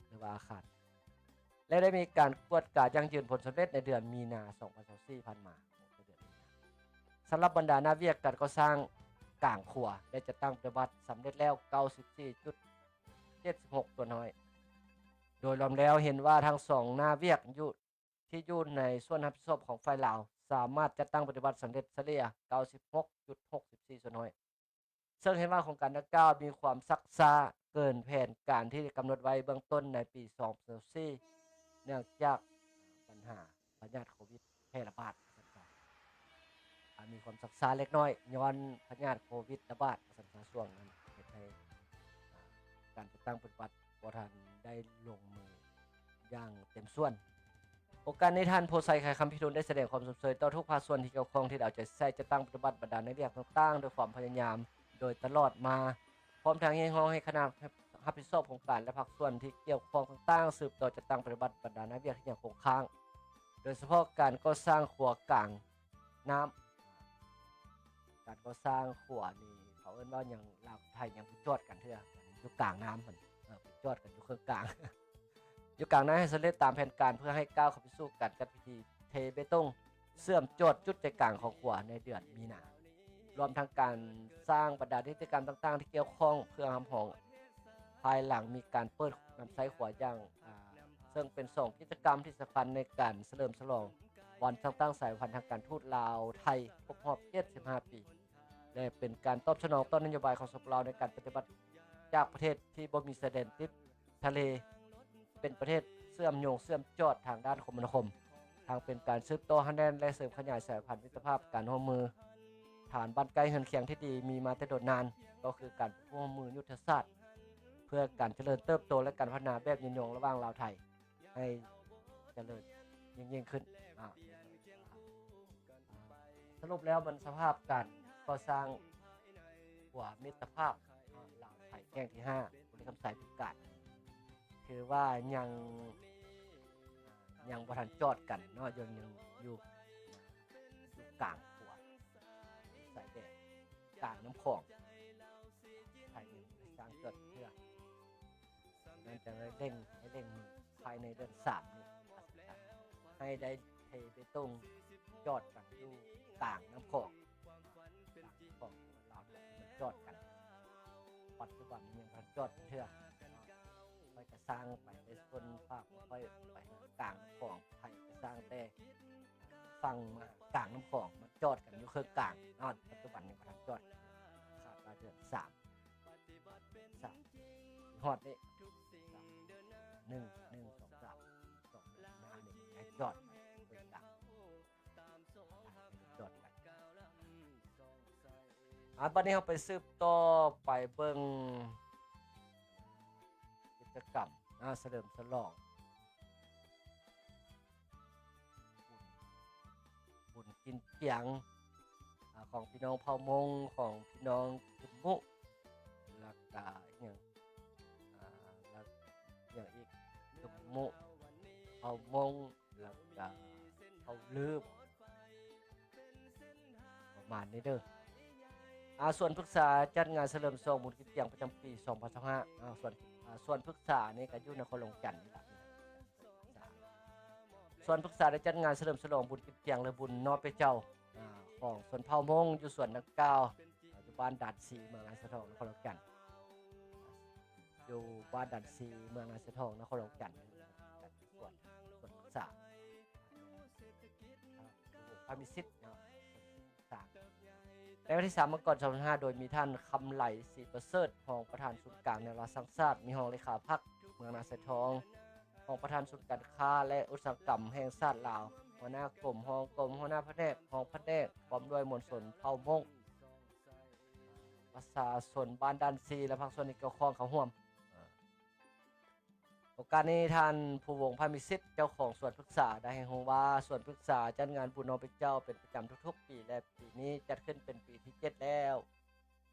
หรือว่าอาคารและได้มีการตรวจการยั่งยืนผลสำเร็จในเดือนมีนา2024ผ่านมาสำหรับบรรดานักวิชาการก่อสร้างกลางขัวได้จัดตั้งปฏิบัติสำเร็จแล้ว 94.76 ตัวน้อยโดยรวมแล้วเห็นว่าทั้ง2หน้าเวียกอยู่ในส่วนรับผิดชอบของฝ่ายลาวสามารถจัดตั้งปฏิบัติสำเร็จเฉลี่ย 96.64 ส่วนน้อยซึ่งเห็นว่าโครงการดังกล่าวมีความซักซ้าเกินแผนการที่กำหนดไว้เบื้องต้นในปี 2024 เนื่องจากปัญหาพยาธิโควิดแพร่ระบาดมีความซักซ้าเล็กน้อยย้อนพยาธิโควิดระบาดช่วงนั้นเฮ็ดให้การจัดตั้งปฏิบัติบ่ทันได้ลงมืออย่างเต็มส่วน โอกาสในท่านโพไซไข่คำพิรุณได้แสดงความสนใจต่อทุกภาคส่วนที่เกี่ยวข้องที่เอาใจใส่จะตั้งปฏิบัติบันดาลในเรื่องต่างๆโดยความพยายามโดยตลอดมาพร้อมทางยังห้องให้คณะรับผิดชอบโครงการและภาคส่วนที่เกี่ยวข้องต่างๆสืบต่อจะตั้งปฏิบัติบันดาลในเรื่องที่ยังคงค้างโดยเฉพาะการก่อสร้างขัวกลางน้ำการก่อสร้างขัวนี่เขาเอิ้นว่าอย่างลาวไทยยังจอดกันเถอะอยู่กลางน้ำมันจอดกันอยู่เครื่องกลาง อยู่กลางนั้นให้สำเร็จตามแผนการเพื่อให้ก้าวเข้าไปสู่การจัดพิธีเทเบตงเสื่อมโจทย์จุดใจกลางของขวาในเดือนมีนารวมทั้งการสร้างบรรดากิจกรรมต่างๆที่เกี่ยวข้องเพื่อทำของภายหลังมีการเปิดน้ำใสขวาอย่างซึ่งเป็น2กิจกรรมที่สำคัญในการเฉลิมฉลองวันต่างๆสายพันธุ์ทางการทูตลาวไทยครบรอบ75 ปีและเป็นการตอบสนองต่อนโยบายของสปปลาวในการปฏิบัติจากประเทศที่บ่มีชายแดนติดทะเลเป็นประเทศเชื่อมโยงเชื่อมจอดทางด้านคมนาคมทางเป็นการสืบต่อคะแนนและเสริมขยายสายพันธุ์มิตรภาพการร่วมมือฐานบ้านไกลเฮือนเคียงที่ดีมีมาแต่โดนนานก็คือการร่วมมือยุทธศาสตร์เพื่อการเจริญเติบโตและการพัฒนาแบบยืนยงระหว่างลาวไทยให้เจริญยิ่งขึ้นสรุปแล้วมันสภาพการก่อสร้างหัวมิตรภาพลาวไทยแห่งที่5บริคำสายพิการคือว่ายังบ่ทันจอดกันเนาะยังอยู่กลางหัวสายแดนกลางน้ำคลองไทยสร้างเกิดเพื่อนั่นจะเร่งภายในเดือน3นี้ให้ได้เทไปตรงจอดกันอยู่กลางน้ำคลองลาวมันจอดกันปัจจุบันยังทันจอดเพื่อค่อยจะสร้างไปในส่วนภาคค่อยไปกลางน้ำคลองไทยจะสร้างแต่ฟังมากลางน้ำคลองมันจอดกันอยู่เครื่องกลางปัจจุบันยังทันจอดคาดว่าเดือน3ฮอดนี่1 2 3 2 1หน้านี่ให้จอดเครื่องกลางจอดกันบัดนี้เราไปสืบต่อไปเบิ่งกิจกรรมเฉลิมฉลองบุญกินเปียงของพี่น้องเผ่ามงของพี่น้องจุมมุแล้วก็อย่างอีกจุมมุเผ่ามงแล้วก็เผ่าลืมประมาณนี้เด้อส่วนปรึกษาจัดงานเฉลิมฉลองบุญกินเปียงประจำปี2025ส่วนปรึกษานี่ก็อยู่นครหลวงจันทน์นี่ล่ะส่วนปรึกษาได้จัดงานเฉลิมฉลองบุญกินเปียงและบุญน้อไปเจ้าของส่วนเผ่ามงอยู่ส่วนดังกล่าวอยู่บ้านด่านสีเมืองนาสะทองนครหลวงจันทน์อยู่บ้านด่านสีเมืองนาสะทองนครหลวงจันทน์ส่วนปรึกษาพามิสิทธิ์ในวันที่3 มกราคม 2025โดยมีท่านคำไหลศรีประเสริฐรองประธานศูนย์กลางแนวราสังชาติมีรองเลขาพรรคเมืองนาสะทองรองประธานศูนย์การค้าและอุตสาหกรรมแห่งชาติลาวหัวหน้ากลุ่มหัวหน้าแผนกรองแผนกพร้อมด้วยมวลชนเผ่ามงประชาชนบ้านด่านซีและภาคส่วนที่เกี่ยวข้องเข้าร่วมโอกาสนี้ท่านผู้วงพามิสิทธิ์เจ้าของส่วนปรึกษาได้ให้รู้ว่าส่วนปรึกษาจัดงานบุญน้อไปเจ้าเป็นประจำทุกๆปีและปีนี้จัดขึ้นเป็นปีที่7แล้ว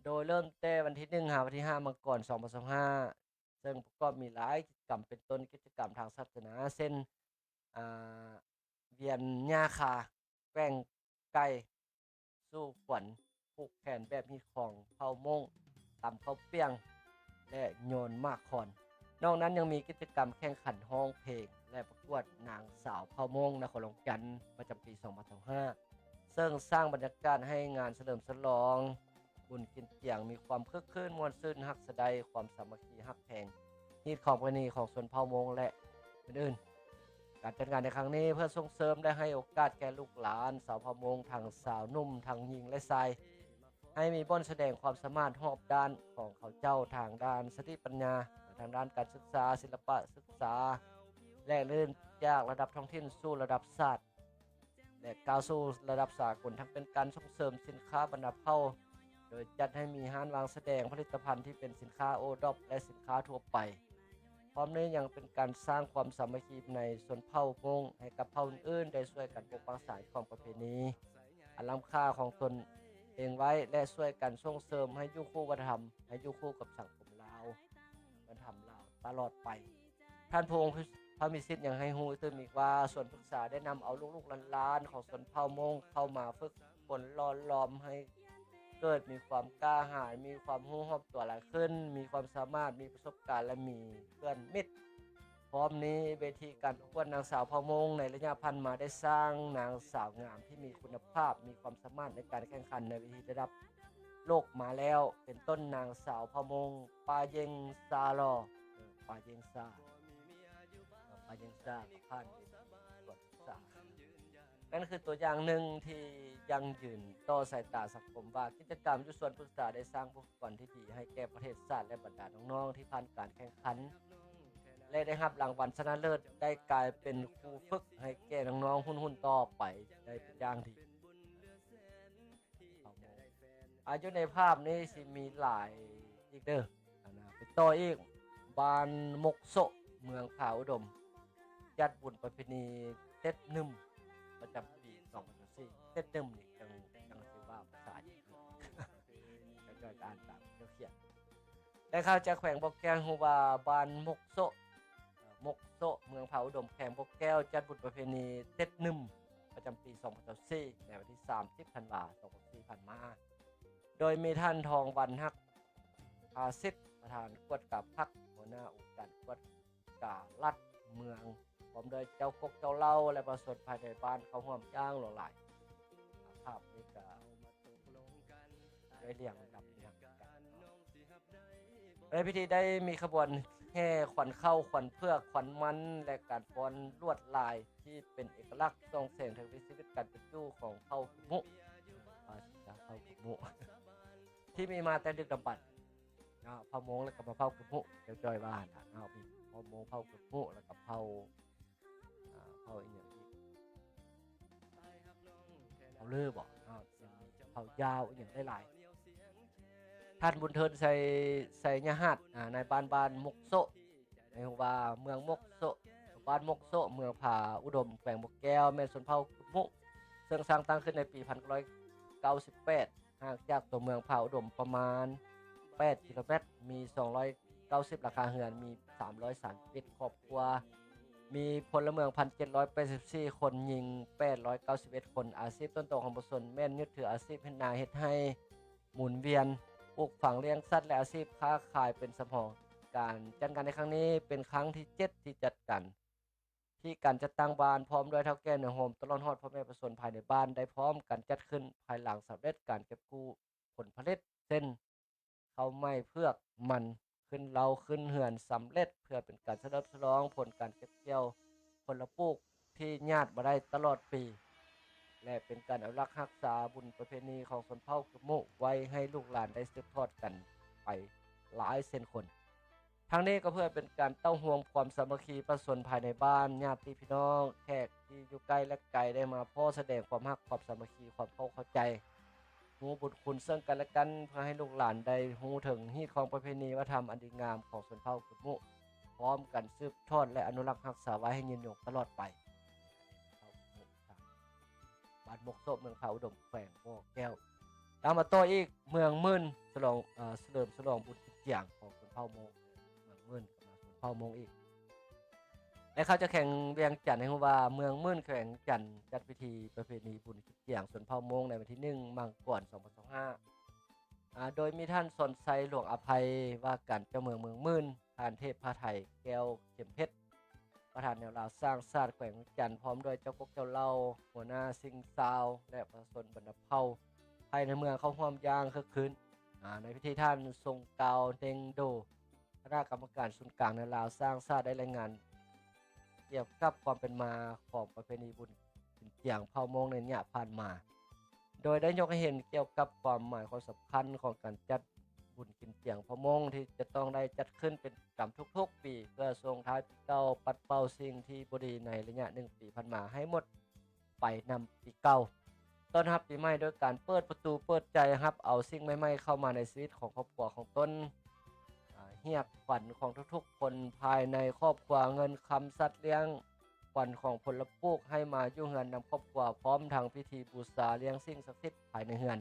โดยเริ่มแต่วันที่1ถึงวันที่5 มกราคม 2025ซึ่งก็มีหลายกิจกรรมเป็นต้นกิจกรรมทางศาสนาเช่นเวียนหญ้าคาแกล้งไก่สู้ขวัญผูกแขนแบบมีของเผ่ามงตำข้าวเปียงและโยนมากคอนนอกนั้นยังมีกิจกรรมแข่งขันร้องเพลงและประกวดนางสาวเผ่ามงนครหลวงจันทน์ประจำปี2025ซึ่งสร้างบรรยากาศให้งานเฉลิมฉลองบุญกินเปียงมีความคึกคืนม่วนซื่นฮักสะใดความสามัคคีฮักแพงฮีตของประเพณีของชนเผ่ามงและอื่นๆการจัดงานในครั้งนี้เพื่อส่งเสริมและให้โอกาสแก่ลูกหลานสาวเผ่ามงทั้งสาวนุ่มทั้งหญิงและชายให้มีบ่อนแสดงความสามารถรอบด้านของเขาเจ้าทางด้านสติปัญญาทางด้านการศึกษาศิลปะศึกษาและเลื่อนจากระดับท้องถิ่นสู่ระดับชาติและก้าวสู่ระดับสากลทั้งเป็นการส่งเสริมสินค้าบรรดาเผ่าโดยจัดให้มีห้านวางแสดงผลิตภัณฑ์ที่เป็นสินค้าโอดอปและสินค้าทั่วไป ร้อมนี้ยังเป็นการสร้างความสามัคคีในชนเผ่ามงให้กับเผ่าอื่นๆได้ช่วยกันปกปักษาของประเพณีอันล้ำค่าของตนเองไว้และช่วยกันส่งเสริมให้อยู่คู่วัฒนธรรมให้อยู่คู่กับสังคมลาววัฒนธรรมลาวตลอดไปท่านพระองค์พระมิสิทธิ์ยังให้ฮู้ตื่นอีกว่าส่วนปรึกษาได้นำเอาลูกๆหลานๆของชนเผ่ามงเข้ามาฝึกฝนหล่อหลอมให้เกิดมีความกล้าหาญมีความรู้รอบตัวหลายขึ้นมีความสามารถมีประสบการณ์และมีเพื่อนมิตรพร้อมนี้เวทีการประกวดนางสาวเผ่ามงในระยะพันมาได้สร้างนางสาวงามที่มีคุณภาพมีความสามารถในการแข่งขันในเวทีระดับโลกมาแล้วเป็นต้นนางสาวเผ่ามงปาเยงซาลอปาเยงซาปาเยงซากับผ่านเวทีประกวดศึกษานั่นคือตัวอย่างหนึ่งที่ยังยืนต่อสายตาสังคมว่ากิจกรรมยุส่วนปรึกษาได้สร้างบุคคลที่ดีให้แก่ประเทศชาติและบรรดาน้องๆที่ผ่านการแข่งขันและได้รับรางวัลชนะเลิศได้กลายเป็นครูฝึกให้แก่น้องๆหุ่นต่อไปได้เป็นอย่างดีอายุในภาพนี้สิมีหลายอีกเด้อนะไปต่ออีกบ้านมกโซเมืองผาอุดมจัดบุญประเพณีเต็ดนึ่มประจำปี2024เต็ดนึ่มนี่จังสิว่าภาษาญี่ปุ่นก็จะอ่านตามเขียนได้ข่าวจากแขวงบ่อแก้วฮู้ว่าบ้านมกโซเมืองผาอุดมแขวงบ่อแก้วจัดบุญประเพณีเต็ดนึ่มประจำปี2024ในวันที่30ธันวาคม2024ผ่านมาโดยมีท่านทองบรรฮักอาซิดประธานกวดกับพักหัวหน้าองค์การกวดกาลัดเมืองพร้อมโดยเจ้ากกเจ้าเล่าและประสบภายในบ้านเขาห่วมย่างหลงหลายภาพนี้ก็ได้เรียงลำดับอย่างกันในพิธีได้มีขบวนแห่ขวัญเข้าขวัญเพือกขวัญมันและการฟ้อนลวดลายที่เป็นเอกลักษณ์ส่งเสริมถึงวิถีชีวิตการเป็นอยู่ของเผ่ากุมุที่มีมาแต่ดึกดำบรรพ์เผ่ามงแล้วก็มาเผ่ากุมุเจ้าจอยบ้านมีเผ่ามงเผ่ากุมุแล้วก็เผ่าอีกอย่างที่เผ่าเลือบอกเผ่ายาวอีกอย่างได้หลายท่านบุญเทินใส่ยาหัดในบ้านมกโซในว่าเมืองมกโซบ้านมกโซเมืองผาอุดมแขวงบ่อแก้วแม่นส่วนเผ่ากุมุซึ่งสร้างตั้งขึ้นในปี1998ห่างจากตัวเมืองผาอุดมประมาณ8กิโลเมตรมี290หลังคาเรือนมี331ครอบครัวมีพลเมือง 1,784 คนหญิง891คนอาชีพต้นตอของประชาชนแม่นยึดถืออาชีพเฮ็ดนาเฮ็ดให้หมุนเวียนปลูกฝังเลี้ยงสัตว์และอาชีพค้าขายเป็นสมองการจัดการในครั้งนี้เป็นครั้งที่7ที่จัดกันที่การจัดตั้งบ้านพร้อมด้วยเฒ่าแก่ในโฮมตลอดฮอดพ่อแม่ประชาชนภายในบ้านได้พร้อมกันจัดขึ้นภายหลังสำเร็จการเก็บกู้ผลผลิตเช่นข้าวไหม้เผือกมันขึ้นเราขึ้นเหือนสำเร็จเพื่อเป็นการเฉลิมฉลองผลการเก็บเกี่ยวผลปลูกที่ญาติบ่ได้ตลอดปีและเป็นการอนุรักษ์รักษาบุญประเพณีของชนเผ่ากุมุไว้ให้ลูกหลานได้สืบทอดกันไปหลายเส้นคนทั้งนี้ก็เพื่อเป็นการเต้าห่วงความสามัคคีประชาชนภายในบ้านญาติพี่น้องแขกที่อยู่ใกล้และไกลได้มาพ้อแสดงความรักความสามัคคีความเข้าใจรู้บุญคุณซึ่งกันและกันเพื่อให้ลูกหลานได้รู้ถึงฮีตของประเพณีวัฒนธรรมอันดีงามของชนเผ่ากุมุพร้อมกันสืบทอดและอนุรักษ์รักษาไว้ให้ยืนยงตลอดไปบ้านมกโซเมืองผาอุดมแขวงบ่อแก้วตามมาต่ออีกเมืองมื่นฉลองเฉลิมฉลองบุญกิจอย่างของชนเผ่ามงเมืองมื่นกับชนเผ่ามงอีกและเขาจะแข่งเวียงจันทร์ให้รู้ว่าเมืองมื่นแข่งจันทร์จัดพิธีประเพณีบุญกิจอย่างชนเผ่ามงในวันที่1มังกร2025โดยมีท่านสนไซหลวงอภัยว่าการเจ้าเมืองมื่นท่านเทพพระไทยแก้วเข็มเพชรประธานแนวราวสร้างศาสตร์แขวงจันทร์พร้อมด้วยเจ้ากกเจ้าเล่าหัวหน้าสิงซาวและประชาชนบรรดาเผ่าภายในเมืองเข้าร่วมอย่างคึกคืนในพิธีท่านทรงกาวเดงโดคณะกรรมการศูนย์กลางแนวราวสร้างศาสตร์ได้รายงานเกี่ยวกับความเป็นมาของประเพณีบุญกินเจียงเผ่ามงในเนี่ยผ่านมาโดยได้ยกให้เห็นเกี่ยวกับความหมายความสำคัญของการจัดบุญกินเจียงเผ่ามงที่จะต้องได้จัดขึ้นเป็นประจำทุกๆปีเพื่อส่งท้ายปีเก่าปัดเป่าสิ่งที่บ่ดีในระยะ1ปีผ่านมาให้หมดไปนำปีเก่าต้อนรับปีใหม่โดยการเปิดประตูเปิดใจรับเอาสิ่งใหม่ๆเข้ามาในชีวิตของครอบครัวของตนฮี เรียกขวัญของทุกๆคนภายในครอบครัวเงินคำสัตว์เลี้ยงขวัญของผลปลูกให้มาอยู่เฮือนนำครอบครัวพร้อมทางพิธีบูชาเลี้ยงสิ่งศักดิ์สิทธิ์ภายในเฮือน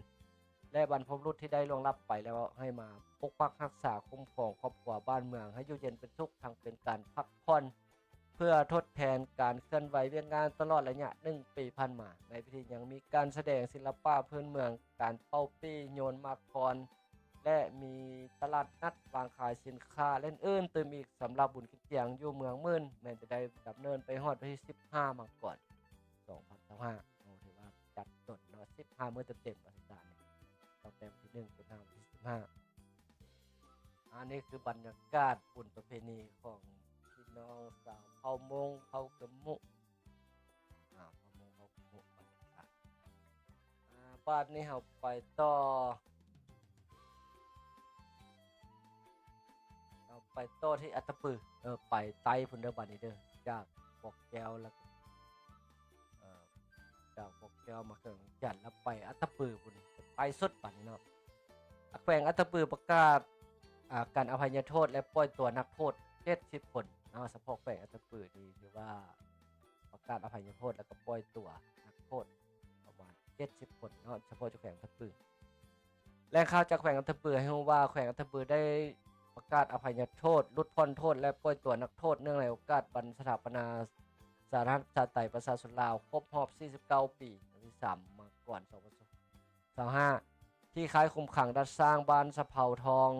และบรรพบุรุษที่ได้ล่วงลับไปแล้วให้มาปกปักรักษาคุ้มครองครอบครัวบ้านเมืองให้อยู่เย็นเป็นสุขทั้งเป็นการพักผ่อนเพื่อทดแทนการเคลื่อนไหวเวียนงานตลอดระยะ1 ปีผ่านมาในพิธียังมีการแสดงศิลปะพื้นเมืองการเป่าปี้โยนมากรและมีตลาดนัดวางขายสินค้าเล่นอื่นตื่มอีกสำหรับบุญกิจเจียงอยู่เมืองมื่นแม้จะได้ดำเนินไปฮอดวันที่15มาก่อน2025ถือว่าจัดต้นเนาะ15มื้อเต็มๆประสาทเนี่ยตั้งแต่วันที่1จนถึงวันที่15อันนี้คือบรรยากาศบุญประเพณีของพี่น้องสาวเผ่ามงเผ่ากะมุเผ่ามงเผ่ากะมุบรรยากาศบ้านนี้เราไปต่อที่อัตตปือไปไต้พุ่นเด้อบัดนี้เด้อจากบอกแก้วแล้วจากบอกแก้วมาเกิงจันทน์แล้วไปอัตตปือพุ่นไปสุดบัดนี้เนาะแขวงอัตตปือประกาศการอภัยโทษและปล่อยตัวนักโทษ70คนเฉพาะแขวงอัตตปือนี่ถือว่าประกาศอภัยโทษแล้วก็ปล่อยตัวนักโทษประมาณ70คนเนาะเฉพาะแขวงอัตตปือแหล่งข่าวจากแขวงอัตตปือให้รู้ว่าแขวงอัตตปือได้ประกาศอภัยโทษลดพ้นโทษและปล่อยตัวนักโทษเนื่องในโอกาสวันสถาปนาสาธารณรัฐประชาชนลาวครบรอบ49 ปีที่3มาก่อน2025ที่คล้ายคุมขังดัดสร้างบ้านสะเภาทอง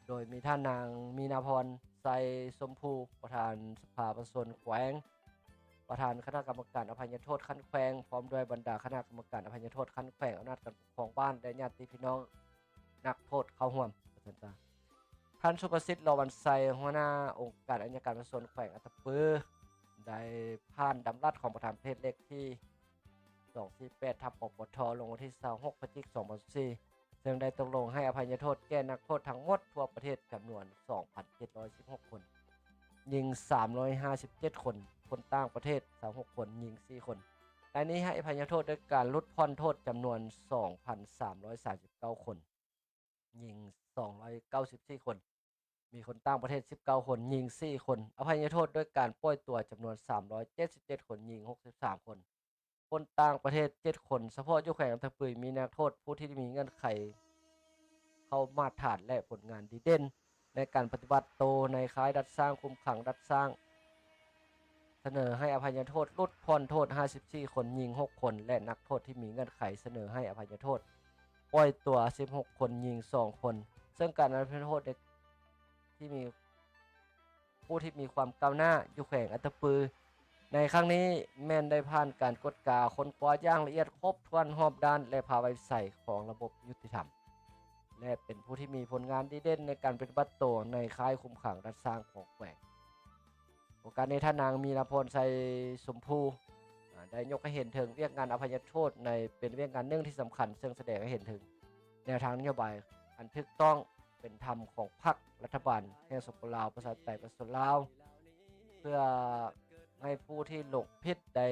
โดยมีท่านนางมีนาพรไซสมภูประธานสภาประชาชนแขวงประธานคณะกรรมการอภัยโทษขั้นแขวงพร้อมด้วยบรรดาคณะกรรมการอภัยโทษขั้นแขวงอำนาจการปกครองบ้านและญาติพี่น้องนักโทษเข้าร่วมท่านสุประสิทธิ์ รอวันไซหัวหน้าองค์การอัยการประชาชนแขวงอัตตปือได้ผ่านดำรัสของประธานประเทศเลขที่248/ปปทลงวันที่26พฤศจิกายน2024ซึ่งได้ตกลงให้อภัยโทษแก่นักโทษทั้งหมดทั่วประเทศจำนวน 2,716 คนยิง357 คนคนต่างประเทศ26คนยิง4คนและนี้ให้อภัยโทษด้วยการลดผ่อนโทษจำนวน 2,339 คนยิง294 คนมีคนต่างประเทศ19คนยิง4คนอภัยโทษด้วยการปล่อยตัวจำนวน377คนยิง63คนคนต่างประเทศ7คนเฉพาะอยู่แขวงอัตตปือมีนักโทษผู้ที่มีเงื่อนไขเข้ามาตรฐานและผลงานดีเด่นในการปฏิบัติโตในค่ายดัดสร้างคุมขังดัดสร้างเสนอให้อภัยโทษลดผ่อนโทษ54คนยิง6คนและนักโทษที่มีเงื่อนไขเสนอให้อภัยโทษปล่อยตัว16คนยิง2คนซึ่งการอภัยโทษที่มีผู้ที่มีความก้าวหน้าอยู่แขวงอัตตปือในครั้งนี้แม่นได้ผ่านการกฎกาค้นคว้าอย่างละเอียดครบถ้วนรอบด้านและภาวิสัยของระบบยุติธรรมและเป็นผู้ที่มีผลงานดีเด่นในการปฏิบัติตัวในค่ายคุมขังรัฐสร้างของแขวงโอกาสในท่านนางมีนาพรไซสมภูได้ยกให้เห็นถึงเรื่องงานอภัยโทษในเป็นเรื่องงานหนึ่งที่สำคัญซึ่งแสดงให้เห็นถึงแนวทางนโยบายอันถูกต้องเป็นธรรมของพรรครัฐบาลแห่งสปปลาวประชาธิปไตยประชาชนลาวเพื่อให้ผู้ที่หลงผิดได้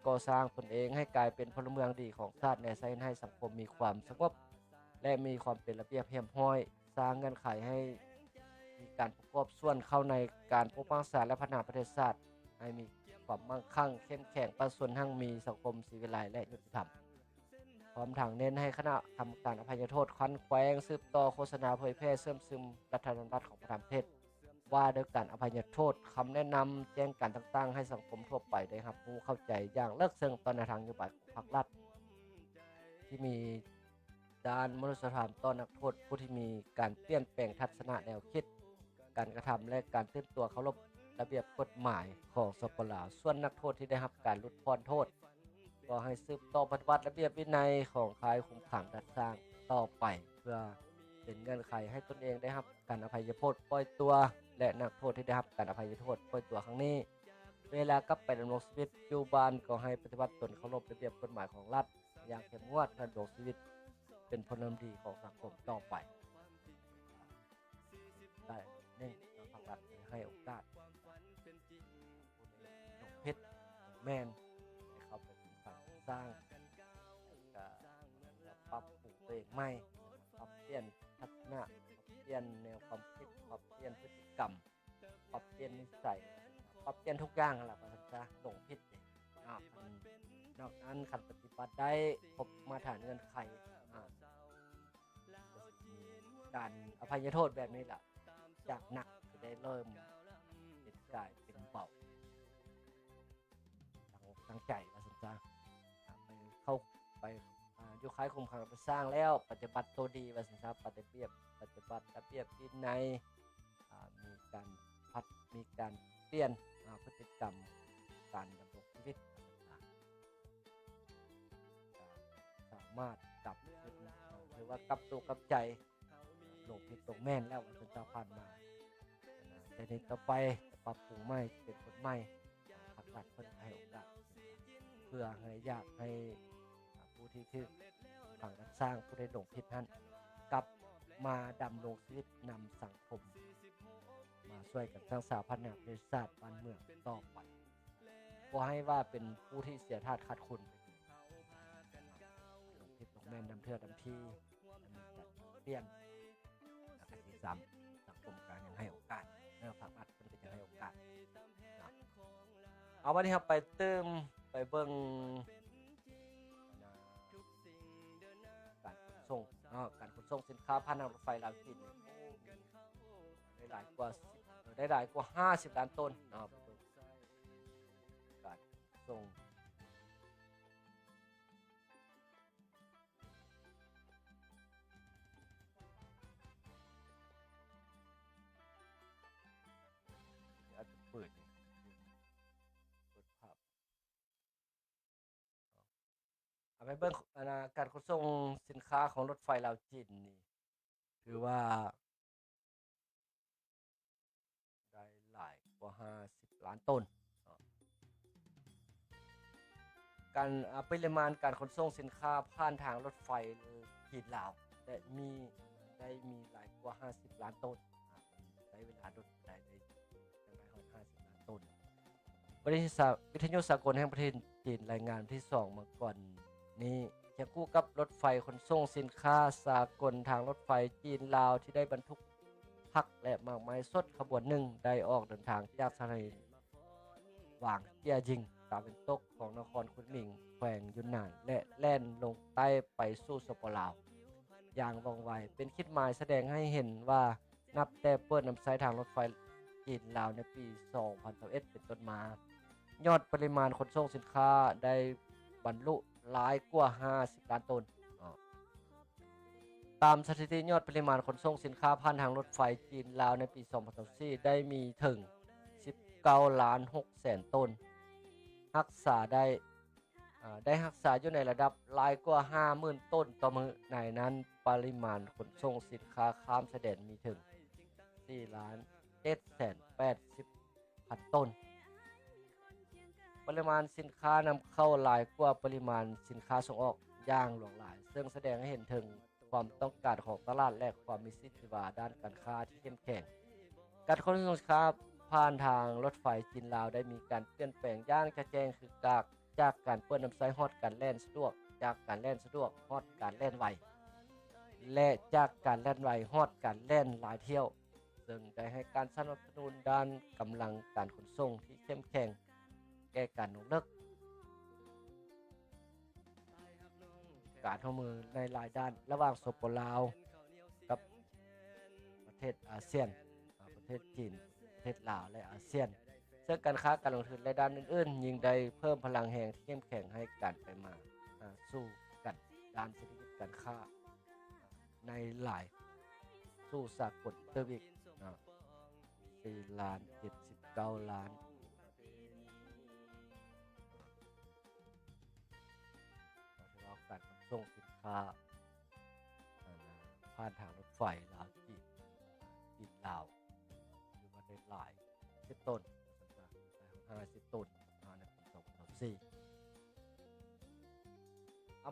ก่อสร้างตนเองให้กลายเป็นพลเมืองดีของชาติในใช้ให้สังคมมีความสงบและมีความเป็นระเบียบเรียบร้อยสร้างเงื่อนไขให้มีการประกอบส่วนเข้าในการปกป้องศาสตร์และพัฒนาประเทศชาติให้มีความมั่งคั่งเข้มแข็งประชาชนทั้งมีสังคมศิวิไลและยุติธรรมพร้อมทางเน้นให้คณะกรรมการอภัยโทษคันแขวงสืบต่อโฆษณาเผยแพร่เสริมซึมรัฐธรรมนูญของประเทศว่าด้วยการอภัยโทษคำแนะนำแจ้งการต่างๆให้สังคมทั่วไปได้รับรู้เข้าใจอย่างเลิกซึ่งตอนในทางนโยบายของพรรครัฐที่มีด้านมนุษยธรรมต่อนักโทษผู้ที่มีการเปลี่ยนแปลงทัศนะแนวคิดการกระทำและการตื่นตัวเคารพระเบียบกฎหมายของสปปลาวส่วนนักโทษที่ได้รับการลดผ่อนโทษก็ให้สืบต่อปฏิบัติระเบียบวินัยของค่ายคุมขังดัดสร้างต่อไปเพื่อเป็นเงื่อนไขให้ตนเองได้รับการอภัยโทษปล่อยตัวและนักโทษที่ได้รับการอภัยโทษปล่อยตัวครั้งนี้เวลากลับไปดำรงชีวิตอยู่บ้านก็ให้ปฏิบัติตนเคารพระเบียบกฎหมายของรัฐอย่างเข้มงวดดำรงชีวิตเป็นพลเมืองดีของสังคมต่อไปได้เน่งภาครัฐให้โอกาสหลงเพชรแมนให้เขาไปเป็นฝั่งสร้างปรับปรุงตัวเองใหม่ปรับเปลี่ยนทัศนะปรับเปลี่ยน ลี่ยนแนวความคิดปรับเปลี่ยนพฤติกรรมปรับเปลี่ยนนิสัยปรับเปลี่ยนทุกอย่างนั่นแหละว่าซั่นซะหลงผิดนี่คันนอกนั้นคันปฏิบัติได้ครบมาตรฐานเงื่อนไขก็สิมีการอภัยโทษแบบนี้ล่ะจากหนักจะได้เริ่มเป็นกลายเป็นเบาตั้งใจว่าซั่นซะไปเข้าไปอยู่ค่ายคุมขังไปสร้างแล้วปฏิบัติตัวดีว่าซั่นซะปฏิบัติระเบียบวินัยมีการมีการเปลี่ยนพฤติกรรมการดำรงชีวิตสามารถกลับขึ้นหรือว่ากลับตัวกลับใจหลงผิดตรงแม่นแล้วว่าซั่นซะผ่านมาแต่ในต่อไปปรับปรุงใหม่เป็นคนใหม่ผลักดันเพิ่นให้โอกาสเพื่อให้อยากให้ผู้ที่ถูกฝังสร้างผู้ใดหลงผิดนั้นกลับมาดำรงชีวิตนำสังคมมาช่วยกันสร้างสาพัฒนาประเทศชาติบ้านเมืองต่อไปบ่ให้ว่าเป็นผู้ที่เสียทาสขาดคุณหลงผิดหลงแม่นดำเทื่อดำที่มีการเปลี่ยนแล้วก็สิซ้ำสังคมก็ยังให้โอกาสภาครัฐเพิ่นก็ยังให้โอกาสเอาวันนี้ครับไปเติมไปเบิ่งการขนส่งสินค้าผ่านทางรถไฟลาวจีนได้หลายกว่า50ล้านต้นนะครับการส่งอาจจะเปิดภาพไปเบิ่งการขนส่งสินค้าของรถไฟลาวจีนนี่ถือว่าได้หลายกว่า50ล้านต้นการปริมาณการขนส่งสินค้าผ่านทางรถไฟจีนลาวได้มีหลายกว่า50ล้านต้นใช้เวลาดนได้จังได๋ฮอด50ล้านต้นวิทยุสากลแห่งประเทศจีนรายงานที่2มาก่อนนี้เคียงคู่กับรถไฟขนส่งสินค้าสากลทางรถไฟจีนลาวที่ได้บรรทุกผักและหมากไม้สดขบวนหนึ่งได้ออกเดินทางจากสถานีหว่างเจี้ยจิงตะวันตกของนครคุนหมิงแขวงยุนนานและแล่นลงใต้ไปสู่สปปลาวอย่างว่องไวเป็นคิดหมายแสดงให้เห็นว่านับแต่เปิดนำใช้ทางรถไฟจีนลาวในปี2021เป็นต้นมายอดปริมาณขนส่งสินค้าได้บรรลุหลายกว่า50ล้านต้นตามสถิติยอดปริมาณขนส่งสินค้าผ่านทางรถไฟจีนลาวในปี2024ได้มีถึง19ล้าน6แสนต้นรักษาได้รักษาอยู่ในระดับหลายกว่า 50,000 ต้นต่อมื้อในนั้นปริมาณขนส่งสินค้าข้ามชายแดนมีถึง4ล้าน7แสน80พันต้นปริมาณสินค้านำเข้าหลายกว่าปริมาณสินค้าส่งออกอย่างหลากหลายซึ่งแสดงให้เห็นถึงความต้องการของตลาดและความมีสิทธิภาพด้านการค้าที่เข้มแข็งการขนส่งสินค้าผ่านทางรถไฟจีนลาวได้มีการเปลี่ยนแปลงอย่างชัดเจนคือจากการเปิดน้ำใช้ฮอดการแล่นสะดวกจากการแล่นสะดวกฮอดการแล่นไวและจากการแล่นไวฮอดการแล่นหลายเที่ยวซึ่งได้ให้การสนับสนุนด้านกำลังการขนส่งที่เข้มแข็งแก้การยกเลิกการร่วมมือในหลายด้านระหว่างสปปลาวกับประเทศอาเซียนประเทศจีนประเทศลาวและอาเซียนซึ่งการค้าการลงทุนในด้านอื่นๆยิ่งได้เพิ่มพลังแห่งที่เข้มแข็งให้การไปมาสู้กันด้านเศรษฐกิจการค้าในหลายสู่สากลเติบอีก4ล้าน79ล้านการขนส่งสินค้าผ่านทางรถไฟลาวจีนลาวหรือว่าได้หลาย10ต้น50ต้นในปี2024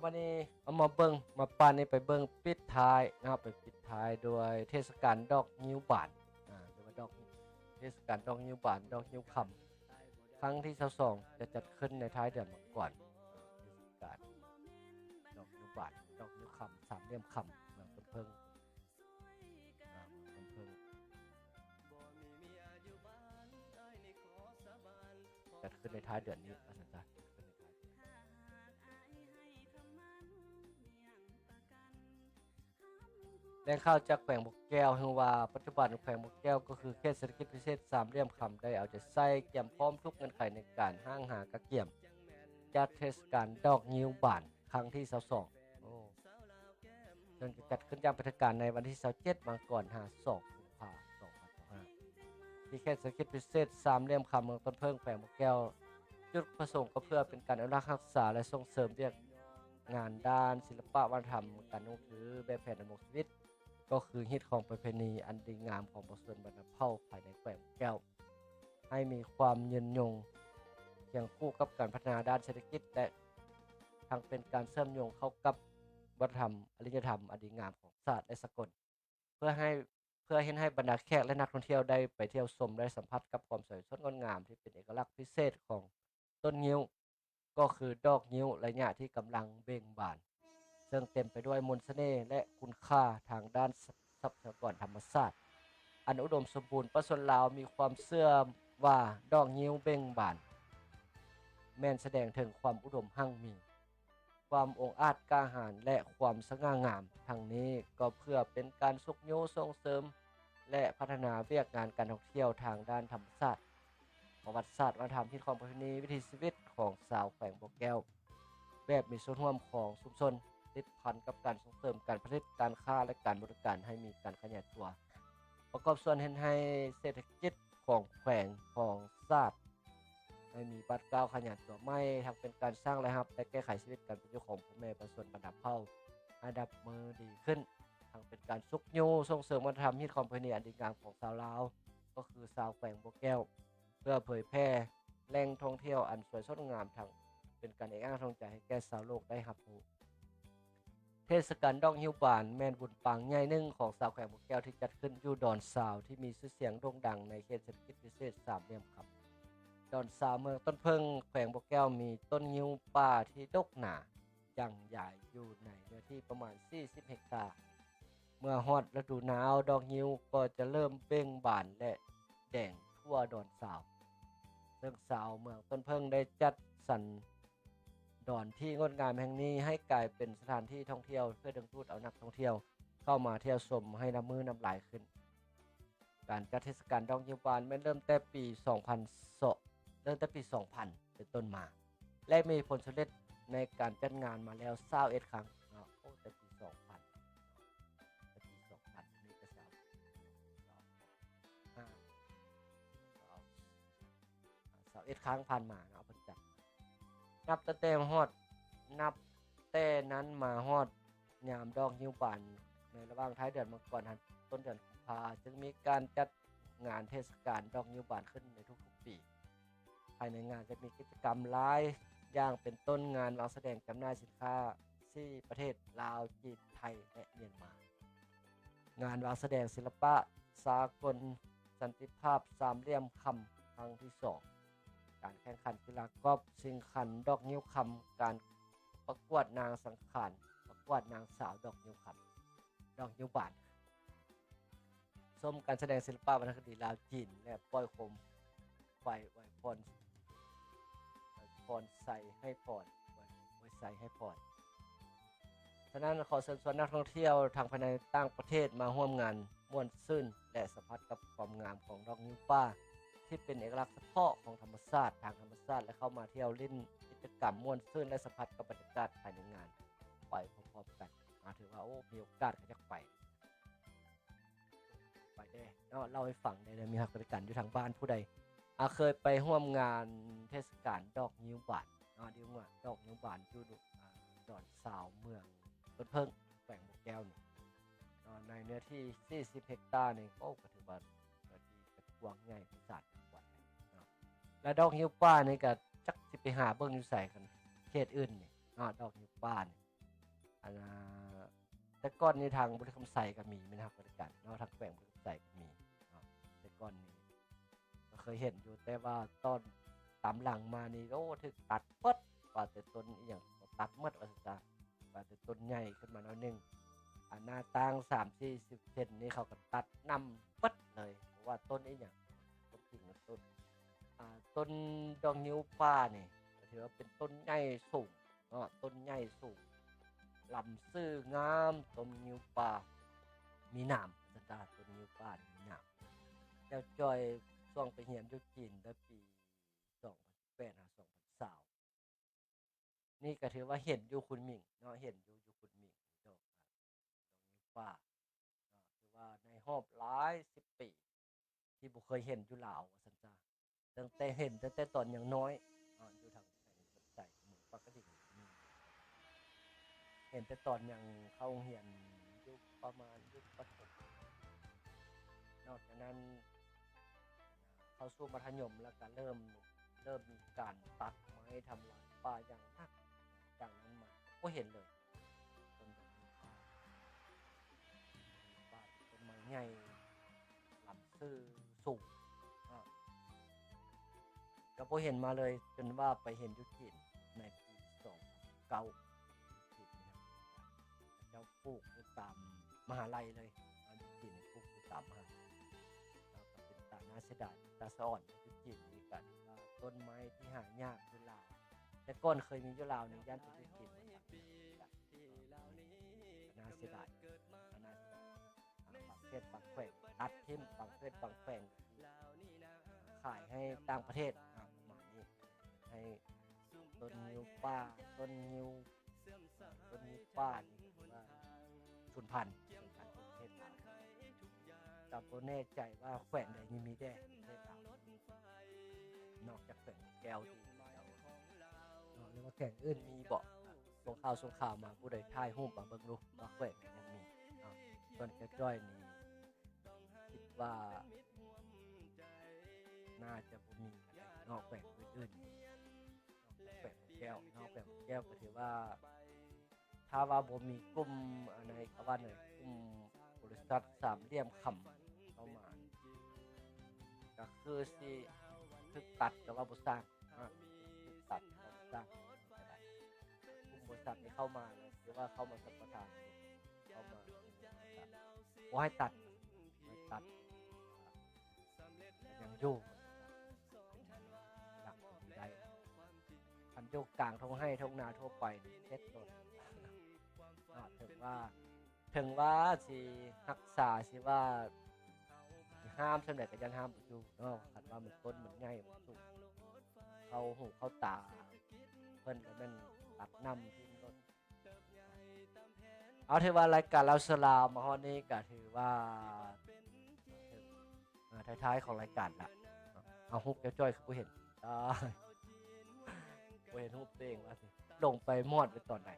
วันนี้เอามาเบิ่งมาปานนี้ไปเบิ่งปิดท้ายนะครับไปปิดท้ายด้วยเทศกาลดอกงิ้วบานหรือว่าเทศกาลดอกงิ้วบานดอกงิ้วค่ำครั้งที่22จะจัดขึ้นในท้ายเดือนมกราคมเทศกาลดอกนิ้วคำสามเหลี่ยมคำเพิ่ง ท้ายเดือนนี้ว่าซั่นซะแหล่งข่าวจากแขวงบ่อแก้วฮู้ว่าปัจจุบันแขวงบ่อแก้วก็คือเขตเศรษฐกิจพิเศษสามเหลี่ยมคำได้เอาใจใส่เตรียมพร้อมทุกเงื่อนไขในการห้างหากะเกี่ยมจัดเทศกาลดอกงิ้วบานครั้งที่22โอ้ซึ่งจะจัดขึ้นอย่างเป็นทางการในวันที่27มาก่อน52กุมภาพันธ์2025ที่เขตเศรษฐกิจพิเศษสามเหลี่ยมคำเมืองต้นเพิ่งแขวงบ่อแก้วจุดประสงค์ก็เพื่อเป็นการอนุรักษ์รักษาและส่งเสริมเรียกงานด้านศิลปะวัฒนธรรมการนุ่งถือแบบแผนดำรงชีวิตก็คือฮิตของประเพณีอันดีงามของประชาชนบรรพเผ่าภายในแขวงบ่อแก้วให้มีความยืนยงเคียงคู่กับการพัฒนาด้านเศรษฐกิจและทั้งเป็นการเชื่อมโยงเข้ากับวัฒนธรรมอารยธรรมอันดีงามของศาสตร์และสกลเพื่อเห็นให้บรรดาแขกและนักท่องเที่ยวได้ไปเที่ยวชมได้สัมผัสกับความสวยสดงดงามที่เป็นเอกลักษณ์พิเศษของต้นงิ้วก็คือดอกงิ้วระยะที่กำลังเบ่งบานซึ่งเต็มไปด้วยมนต์เสน่ห์และคุณค่าทางด้านทรัพยากรธรรมชาติอันอุดมสมบูรณ์ประชาชนลาวมีความเชื่อว่าดอกงิ้วเบ่งบานแม่นแสดงถึงความอุดมหั่งมีความองอาจกล้าหาญและความสง่างามทั้งนี้ก็เพื่อเป็นการสุขยุส่งเสริมและพัฒนาเวียกงานการท่องเที่ยวทางด้านธรรมชาติประวัติศาสตร์วัฒนธรรมที่ของประเพณีวิถีชีวิตของชาวแขวงบ่อแก้วแบบมีส่วนร่วมของชุมชนติดพันกับการส่งเสริมการผลิตการค้าและการบริการให้มีการขยายตัวประกอบส่วนเห็นให้เศรษฐกิจของแขวงของชาติให้มีบัดก้าวขยายตัวไม่ทั้งเป็นการสร้างรายรับและแก้ไขชีวิตการเป็นอยู่ของผู้แม่ประชาชนบรรดาเผ่าอันดับมือดีขึ้นทั้งเป็นการสุขยูส่งเสริมวัฒนธรรมที่ของประเพณีอันดีงามของชาวลาวก็คือชาวแขวงบ่อแก้วเพื่อเผยแพร่แหล่งท่องเที่ยวอันสวยสดงามทั้งเป็นการเอกอ้างทางใจให้แก่ชาวโลกได้รับรู้เทศกาลดอกงิ้วบานแม่นบุญปางใหญ่หนึ่งของชาวแขวงบ่อแก้วที่จัดขึ้นอยู่ดอนซาวที่มีชื่อเสียงโด่งดังในเขตเศรษฐกิจพิเศษสามเหลี่ยมคำดอนซาวเมืองต้นเพิ่งแขวงบ่อแก้วมีต้นงิ้วป่าที่ดกหนาอย่างใหญ่อยู่ในเนื้อที่ประมาณ40เฮกตาร์เมื่อฮอดฤดูหนาวดอกงิ้วก็จะเริ่มเบ่งบานและแดงทั่วดอนซาวซึ่งชาวเมืองต้นเพิ่งได้จัดสรรดอนที่งดงามแห่งนี้ให้กลายเป็นสถานที่ท่องเที่ยวเพื่อดึงดูดเอานักท่องเที่ยวเข้ามาเที่ยวชมให้น้ำมือน้ำลายขึ้นการจัดเทศกาลดอกงิ้วบานเริ่มแต่ปี2000เป็นต้นมาและมีผลสำเร็จในการจัดงานมาแล้ว21ครั้งโอ้แต่ปี2000แต่ปี2000นี่ก็21ครั้งผ่านมาเนาะเพิ่นจัดนับตั้งแต่ฮอดนับแต่นั้นมาฮอดยามดอกงิ้วบานในระหว่างท้ายเดือนมาก่อนต้นเดือนกุมภาจึงมีการจัดงานเทศกาลดอกงิ้วบานขึ้นในทุกๆปีภายในงานจะมีกิจกรรมหลายอย่างเป็นต้นงานวางแสดงจำหน่ายสินค้าที่ประเทศลาวจีนไทยและเมียนมางานวางแสดงศิลปะสากลสันติภาพสามเหลี่ยมคำครั้งที่2การแข่งขันกีฬากอล์ฟชิงขันดอกนิ้วคำการประกวดนางสังขารประกวดนางสาวดอกนิ้วคำดอกนิ้วบานชมการแสดงศิลปะวรรณคดีลาวจีนและปล่อยโคมไฟไว้พรใส่ให้พรไว้ใส่ให้พรฉะนั้นขอเชิญชวนนักท่องเที่ยวทางภายในต่างประเทศมาร่วมงานม่วนซื่นและสัมผัสกับความงามของดอกนิ้วป่าที่เป็นเอกลักษณ์เฉพาะของธรรมชาติทางธรรมชาติและเข้ามาเที่ยวเล่นกิจกรรมม่วนซื่นและสัมผัสกับบรรยากาศภายในงานไปพร้อมๆกันถือว่าโอ้มีโอกาสก็จะไปได้เนาะเล่าให้ฟังได้เลยมีฮักบริการอยู่ทางบ้านผู้ใดเคยไปร่วมงานเทศกาลดอกงิ้วบานดีกว่าดอกงิ้วบานอยู่ดอนซาวเมืองต้นเพิ่งแขวงบ่อแก้วนี่ในเนื้อที่40เฮกตาร์นี่ก็ถือว่าเนื้อที่กว้างใหญ่ที่สุดในจังหวัดเนาะและดอกงิ้วป่านี่ก็จักสิไปหาเบิ่งอยู่ไสกันเขตอื่นนี่ดอกงิ้วป่านี่แต่ก่อนนี้ทางบริคำไสก็มีนะครับบริการเนาะทางแขวงบริคำไสก็มีแต่ก่อนนี้ก็เคยเห็นอยู่แต่ว่าตอนตามหลังมานี่โอ้ถึกตัดเปิดว่าแต่ต้นอีหยังตัดหมดว่าซั่นจ้ะว่าแต่ต้นใหญ่ขึ้นมาหน่อยนึงหน้าต่าง30-40 เซนนี่เขาก็ตัดนำเปิดเลยเพราะว่าต้นอีหยังต้นจริงมันต้น ต้นดอกนิ้วป่านี่ก็ถือว่าเป็นต้นใหญ่สูงเนาะต้นใหญ่สูงลำซื่องามต้นนิ้วป่ามีหนามสตาร์ต้นนิ้วป่ามีหนามแล้วจอยช่วงไปเรียนอยู่จีนตั้งปี2018หา2020นี่ก็ถือว่าเห็นอยู่คุณหมิงเนาะเห็นอยู่คุณหมิงดอกนิ้วป่าเนาะถือว่าในรอบหลายสิบปีที่บ่เคยเห็นอยู่ลาวว่าซั่นจ้ะตั้งแต่เห็นตั้งแต่ตอนยังน้อยอยู่ทางปัจจัยหมู่ปากกระดิ่งเห็นแต่ตอนยังเข้าโรงเรียนอยู่ประมาณอยู่ประถมนอกจากนั้นเข้าสู่มัธยมแล้วก็เริ่มมีการตัดไม้ทำลายป่าอย่างหนักจากนั้นมาก็เห็นเลยต้นแบบนี้ป่าต้นไม้ใหญ่ลำซื่อสูงก็บ่เห็นมาเลยจนว่าไปเห็นอยู่จีนในปี2009ที่เจ้าปลูกอยู่ตามมหาลัยเลยอยู่จีนปลูกอยู่ตามมหาลัยแล้วก็เป็นตาน่าเสียดายตาสะอ่อนอยู่จีนนี่กันว่าต้นไม้ที่หายากอยู่ลาวแต่ก่อนเคยมีอยู่ลาวนี่ย่านไปอยู่จีนน่าเสียดายน่าเสียดายบางเขตบางแขวงตัดทิ่มบางเขตบางแขวงขายให้ต่างประเทศประมาณนี้ให้ต้นนิ้วป่าต้นนิ้วป่านี่ถือว่าสูญพันธุ์ของประเทศลาวจำบ่แน่ใจว่าแขวงใดมีแด่ประเทศลาวนอกจากแขวงแก้วที่เจ้าหรือว่าแขวงอื่นมีบ่ส่งข่าวมาผู้ใดถ่ายรูปมาเบิ่งดูว่าแขวงไหนยังมีส่วนจ้อยๆนี่คิดว่าน่าจะบ่มีนอกแขวงอื่นๆแขวงแก้วนอกแขวงแก้วก็ถือว่าถ้าว่าบ่มีกลุ่มในก็ว่าในกลุ่มบริษัทสามเหลี่ยมคำเข้ามาก็คือสิถึกตัดแต่ว่าบ่สร้างถึกตัดบ่สร้างกลุ่มบริษัทที่เข้ามาหรือว่าเข้ามาสัมปทานเข้ามาบ่ให้ตัดยังอยู่หลักใดคันอยู่กลางท้องให้ท้องนาทั่วไปเฮ็ดต้นถึงว่าสิรักษาสิว่าห้ามสำเร็จก็ยังห้ามบ่อยู่เนาะคันว่ามันต้นมันใหญ่มันสูงเข้าหูเข้าตาเพิ่นก็แม่นตัดนำทิ้งต้นเอาถือว่ารายการเราสลาวมาฮอดนี้ก็ถือว่าถึงท้ายๆของรายการละเอารูปจ้อยๆคือบ่เห็นบ่เห็นรูปตัวเองว่าสิลงไปมอดไว้ตอนไหน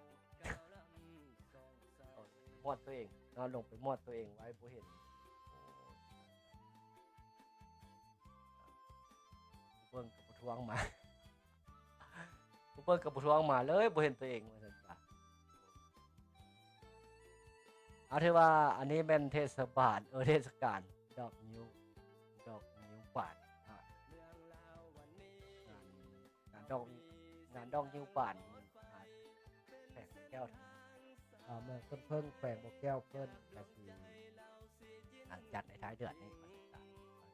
มอดตัวเองลงไปมอดตัวเองไว้บ่เห็นเบิ่งกับบ่ทวงมาเบิ่งกับบ่ทวงมาเลยบ่เห็นตัวเองว่าซั่นจ้ะเอาถือว่าอันนี้แม่นเทศกาลดอกนิ้วป่านงานดอกนิ้วป่านแขวงแก้วเมืองเพิ่งแขวงบ่แก้วเพิ่นก็สิจัดในท้ายเดือนนี้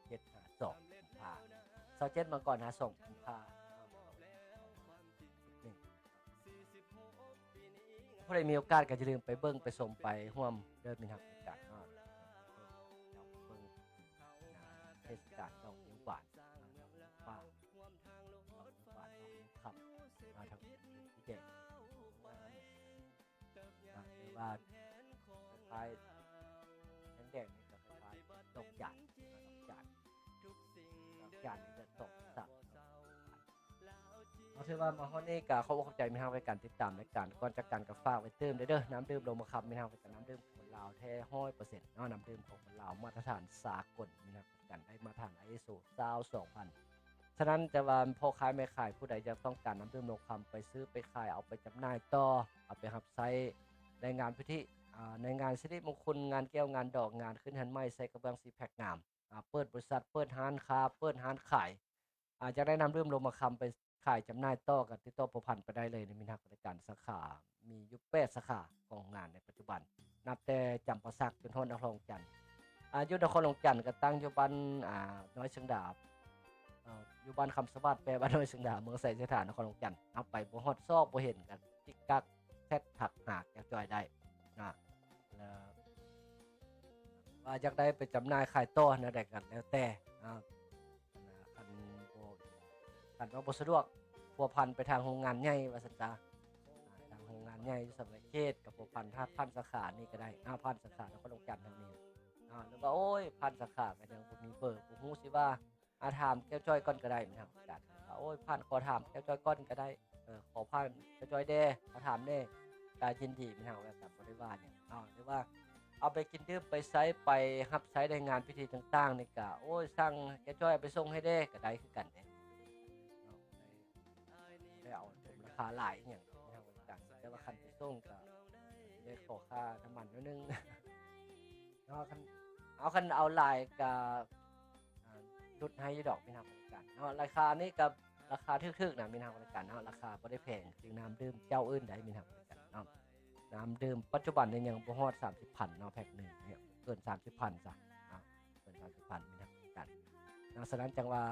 7-2 กุมภาพันธ์27มาก่อน2 กุมภาพันธ์ผู้ใดมีโอกาสก็อย่าลืมไปเบิ่งไปชมไปร่วมเดินมินฮักกันเนาะเบิ่งเทศกาลดอกนิ้วป่านป่าครับมาทางที่แก่หรือว่าคล้ายๆแดงๆนี่ก็คล้ายๆดอกจานนี่จะตกสักเอาถือว่ามาฮอดนี้ก็ขอเข้าใจมีทางในการติดตามรายการก่อนจากกันก็ฝากไว้เติมเด้อน้ำดื่มลงมาคำมีทางเป็นน้ำดื่มของลาวแท้ 100% เนาะน้ำดื่มของลาวมาตรฐานสากลมีทางกันได้มาตรฐาน ISO 2000ฉะนั้นจะว่าพ่อค้าแม่ขายผู้ใดจะต้องการน้ำดื่มลงคำไปซื้อไปขายเอาไปจำหน่ายต่อเอาไปรับใช้ในงานพิธีในงานสิริมงคลงานแก้วงานดอกงานขึ้นหันไม้ใส่กระเบื้องสีแพ็คงามเปิดบริษัทเปิดร้านค้าเปิดร้านขายจะได้นำเรื่องลงมาคำไปขายจำหน่ายต่อกันติดต่อประพันธ์ไปได้เลยในมินฮักบริการสาขามีอยู่8 สาขาของงานในปัจจุบันนับแต่จำปาสักจนฮอดนครหลวงจันทน์อยู่นครหลวงจันทน์ก็ตั้งอยู่บ้านน้อยเชียงดาบ อยู่บ้านคำสวัสดิ์แปลบ้านน้อยสึงดาเมืองไสสถานนครขอนแก่นเอาไปบ่ฮอดซอกบ่เห็นกันจิกกักแท็กถักหากจะจอยได้นะแล้วว่าอยากได้ไปจำหน่ายขายต่อแนวใดกันแล้วแต่คันว่าบ่สะดวกพัวพันไปทางโรงงานใหญ่ว่าซั่นจ้าทางโรงงานใหญ่อยู่สำนักเขตกับพัวพันถ้าพันสาขานี่ก็ได้พันสาขานครขอนแก่นทางนี้หรือว่าโอ้ยพันสาขาก็ยังบ่มีเบอร์บ่ฮู้สิว่าถามแก้วจ้อยก่อนก็ได้มันทางการโอ้ยพันขอถามแก้วจ้อยก่อนก็ได้ขอพันแก้วจ้อยแด้ขอถามแน่ก็ยินดีมันทางแบบบ่ได้ว่าหยังหรือว่าเอาไปกินดื่มไปใช้ไปรับใช้ในงานพิธีต่างๆนี่ก็โอ้ยสั่งแก้วจ้อยไปส่งให้เด้ก็ได้คือกันเด้ได้เอาราคาหลายอหย่างทางการแต่ว่าคันไปส่งก็ได้ขอค่าน้ำมันนิดนึงคันเอาหลายก็ลดให้ดอกมีทางบริการราคานี่กับราคาทึกๆนะมีทางบริการราคาบ่ได้แพงจึงน้ำดื่มเจ้าอื่นได้มีทางบริการน้ำดื่มปัจจุบันนี่ยังบ่ฮอด 30,000 แพ็คนึงเนี่ยเกิน 30,000 ซะเกิน 30,000 มีทางบริการฉะนั้นจังว่า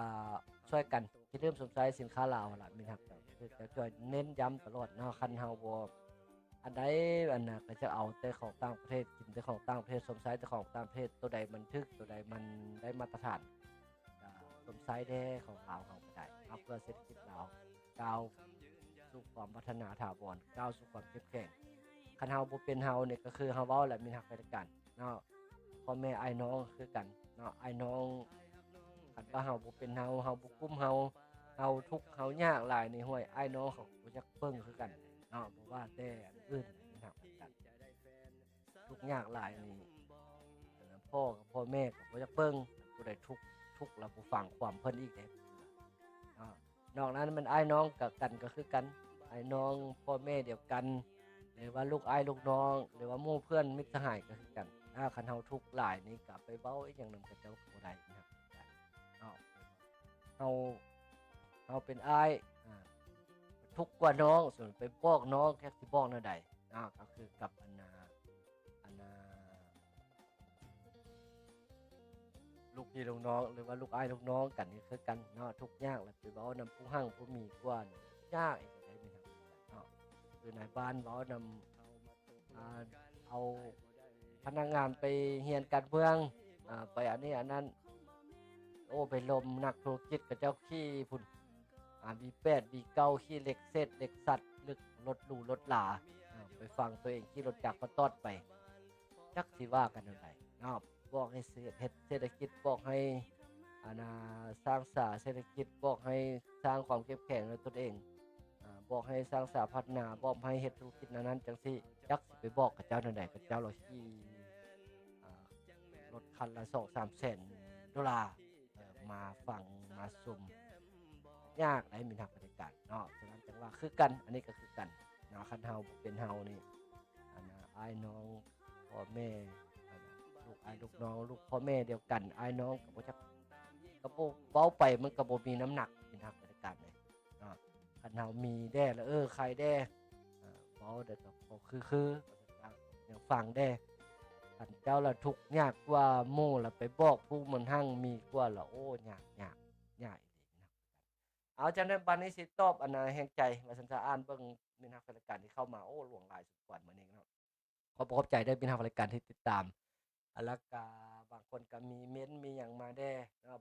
ช่วยกันที่เริ่มสนใจสินค้าลาวล่ะมีทางคือจะช่วยเน้นย้ำตลอดคันเฮาบ่อันใดอันน่ะก็จะเอาแต่ของต่างประเทศกินแต่ของต่างประเทศสมไซแต่ของต่างประเทศตัวใดมันถึกตัวใดมันได้มาตรฐานสมไซแท้ของลาวเขาก็ได้เพื่อเศรษฐกิจลาวก้าวสู่ความพัฒนาถาวรก้าวสู่ความเข้มแข็งคันเฮาบ่เป็นเฮานี่ก็คือเฮาเว้าแหละมีฮักไปด้วยกันพ่อแม่อ้ายน้องคือกันอ้ายน้องคันว่าเฮาบ่เป็นเฮาบ่กุมเฮาทุกข์เฮายากหลายนี่ห้วยอ้ายน้องเขาบ่จักเบิ่งคือกันบ่ว่าแต่อันอื่นมีฮักกันทุกข์ยากหลายนี่พ่อกับพ่อแม่ก็บ่จักเบิ่งผู้ใดทุกข์แล้วผู้ฟังความเพิ่นอีกเด้นอกนั้นมันอ้ายน้องกันก็คือกันอ้ายน้องพ่อแม่เดียวกันหรือว่าลูกอ้ายลูกน้องหรือว่าหมู่เพื่อนมิตรสหายก็คือกันคันเฮาทุกข์หลายนี่ก็ไปเว้าอีหยังนำกับเจ้าก็บ่ได้นะครับเฮาเป็นอ้ายทุกข์กว่าน้องส่วนไปบอกน้องแค่สิบอกแนวใดก็คือกับอันน่ะลูกพี่ลูกน้องหรือว่าลูกอ้ายลูกน้องกันนี่คือกันทุกข์ยากแล้วไปเว้านำผู้หั่งผู้มีกว่ายากอีกได้มีครับคือในบ้านเว้านำเอาพนักงานไปเรียนการเมืองไปอันนี้อันนั้นโอ้ไปลมนักธุรกิจกับเจ้าขี้พุ่นV8 V9 ขี้เหล็กเศษเหล็กสัตว์ลึกรถหรูรถหลาไปฟังตัวเองขี่รถจักรก็ตอดไปจักสิว่ากันจังไดบอกให้เฮ็ดเศรษฐกิจบอกให้สร้างสรรค์เศรษฐกิจบอกให้สร้างความเข้มแข็งในตนเองบอกให้สร้างสรรค์พัฒนาบอกให้เฮ็ดธุรกิจนั้นจังซี่จักสิไปบอกกับเจ้าจังไดกับเจ้าเราขี่รถคันละ 2-3 แสนดอลลาร์มาฟังมาซุ่มยากได้มีทางบริการฉะนั้นจังว่าคือกันอันนี้ก็คือกันคันเฮาเป็นเฮานี่อ้ายน้องพ่อแม่ลูกอ้ายลูกน้องลูกพ่อแม่เดียวกันอ้ายน้องก็บ่จักก็บ่เว้าไปมันก็บ่มีน้ำหนักเป็นทางบริการเลยคันเฮามีแด้แล้วใครแด้เว้าได้ก็บ่คืออย่างฟังแด้คันเจ้าละทุกข์ยากกว่าหมู่ละไปบอกผู้มันหั่งมีกว่าละโอ้ยากอีหลีเอาจังนั้นบัดนี้สิตอบอันน่ะแห่งใจว่าฉันจะอ่านเบิ่งมีนักรายการที่เข้ามาโอ้หลวงหลายสุดกว่ามื้อนี้ขอบใจเด้อมีนักรายการที่ติดตามแล้วก็บางคนก็มีเม้นต์มีหยังมาแด้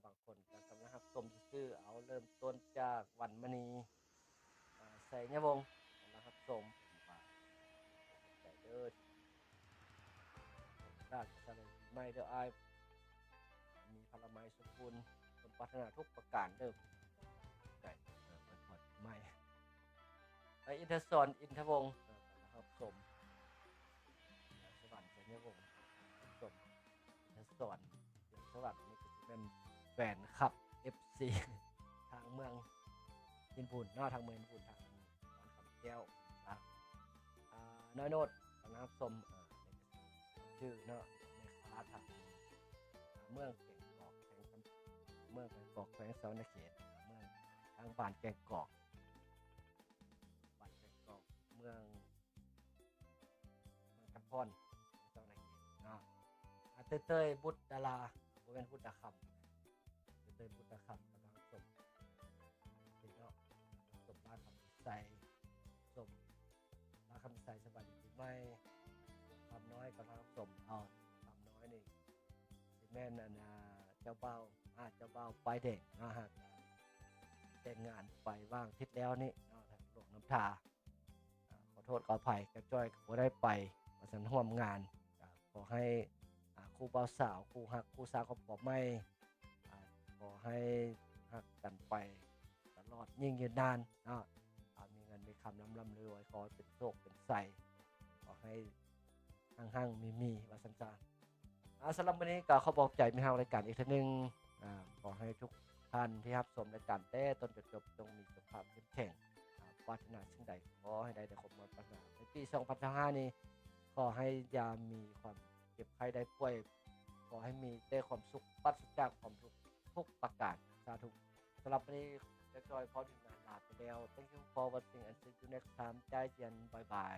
บางคนก็กำลังรับชมซื่อๆเอาเริ่มต้นจากวันมณีไสยวงศ์กำลังรับชมว่าใจเด้อราชสมัยไม่เด้ออ้ายมีพลไม้สมบูรณ์สมปรารถนาทุกประการเด้อใจไม่ไปอินทศรอินทวงศ์ครับชมสวรรค์ไสยวงศ์ชมอินทศรสวรรค์นี่ก็จะเป็นแฟนคลับ FC ทางเมืองอินพุนทางเมืองอินพุนทางบ้านคำแก้วน้อยโนดนะครับชมชื่อในคลาสทางเมืองแก่งกอกเมืองแก่งกอกแขวงสวรรณเขตเมืองทางบ้านแก่งกอกเมืองคำพรสวรรณเขตเต้ยบุตรดาราบ่แม่นบุตรคำเต้ยบุตรคำกำลังชม ใสสมรักคำใสสบายดีปีใหม่ความน้อยกับรักสมความน้อยนี่สิแม่นเจ้าเบ่าวเจ้าเบ่าวไปเด็กนะฮะแต่งงานไปว่างทิศแล้วนี่เนาะหลวงน้ำทาขอโทษขออภัยกับจ้อยก็ได้ไปมาสันร่วมงานขอให้คู่บ่าวสาวคู่ฮักคู่สาวครอบครัวไม่ขอให้ฮักกันไปตลอดยิ่งยืนนานเนาะมีเงินมีคำร่ำรวยขอเป็นโชคเป็นใสขอให้หั่งมีว่าสันจานสำหรับวันนี้ก็ขอบอกใจมีทางรายการอีกทีนึงขอให้ทุกท่านที่รับชมรายการแต่ต้นจนจบจงมีสุขภาพเข้มแข็งปรารถนาสิ่งใดขอให้ได้แต่ความปรารถนาในปี2025นี้ขอให้ยามีความเจ็บไข้ได้ป่วยขอให้มีแต่ความสุขปราศจากความทุกข์ทุกประการสาธุสำหรับวันนี้จะจอยพอถึงงานลาไปแล้ว Thank you for watching and see you next time ใจเย็นบายบาย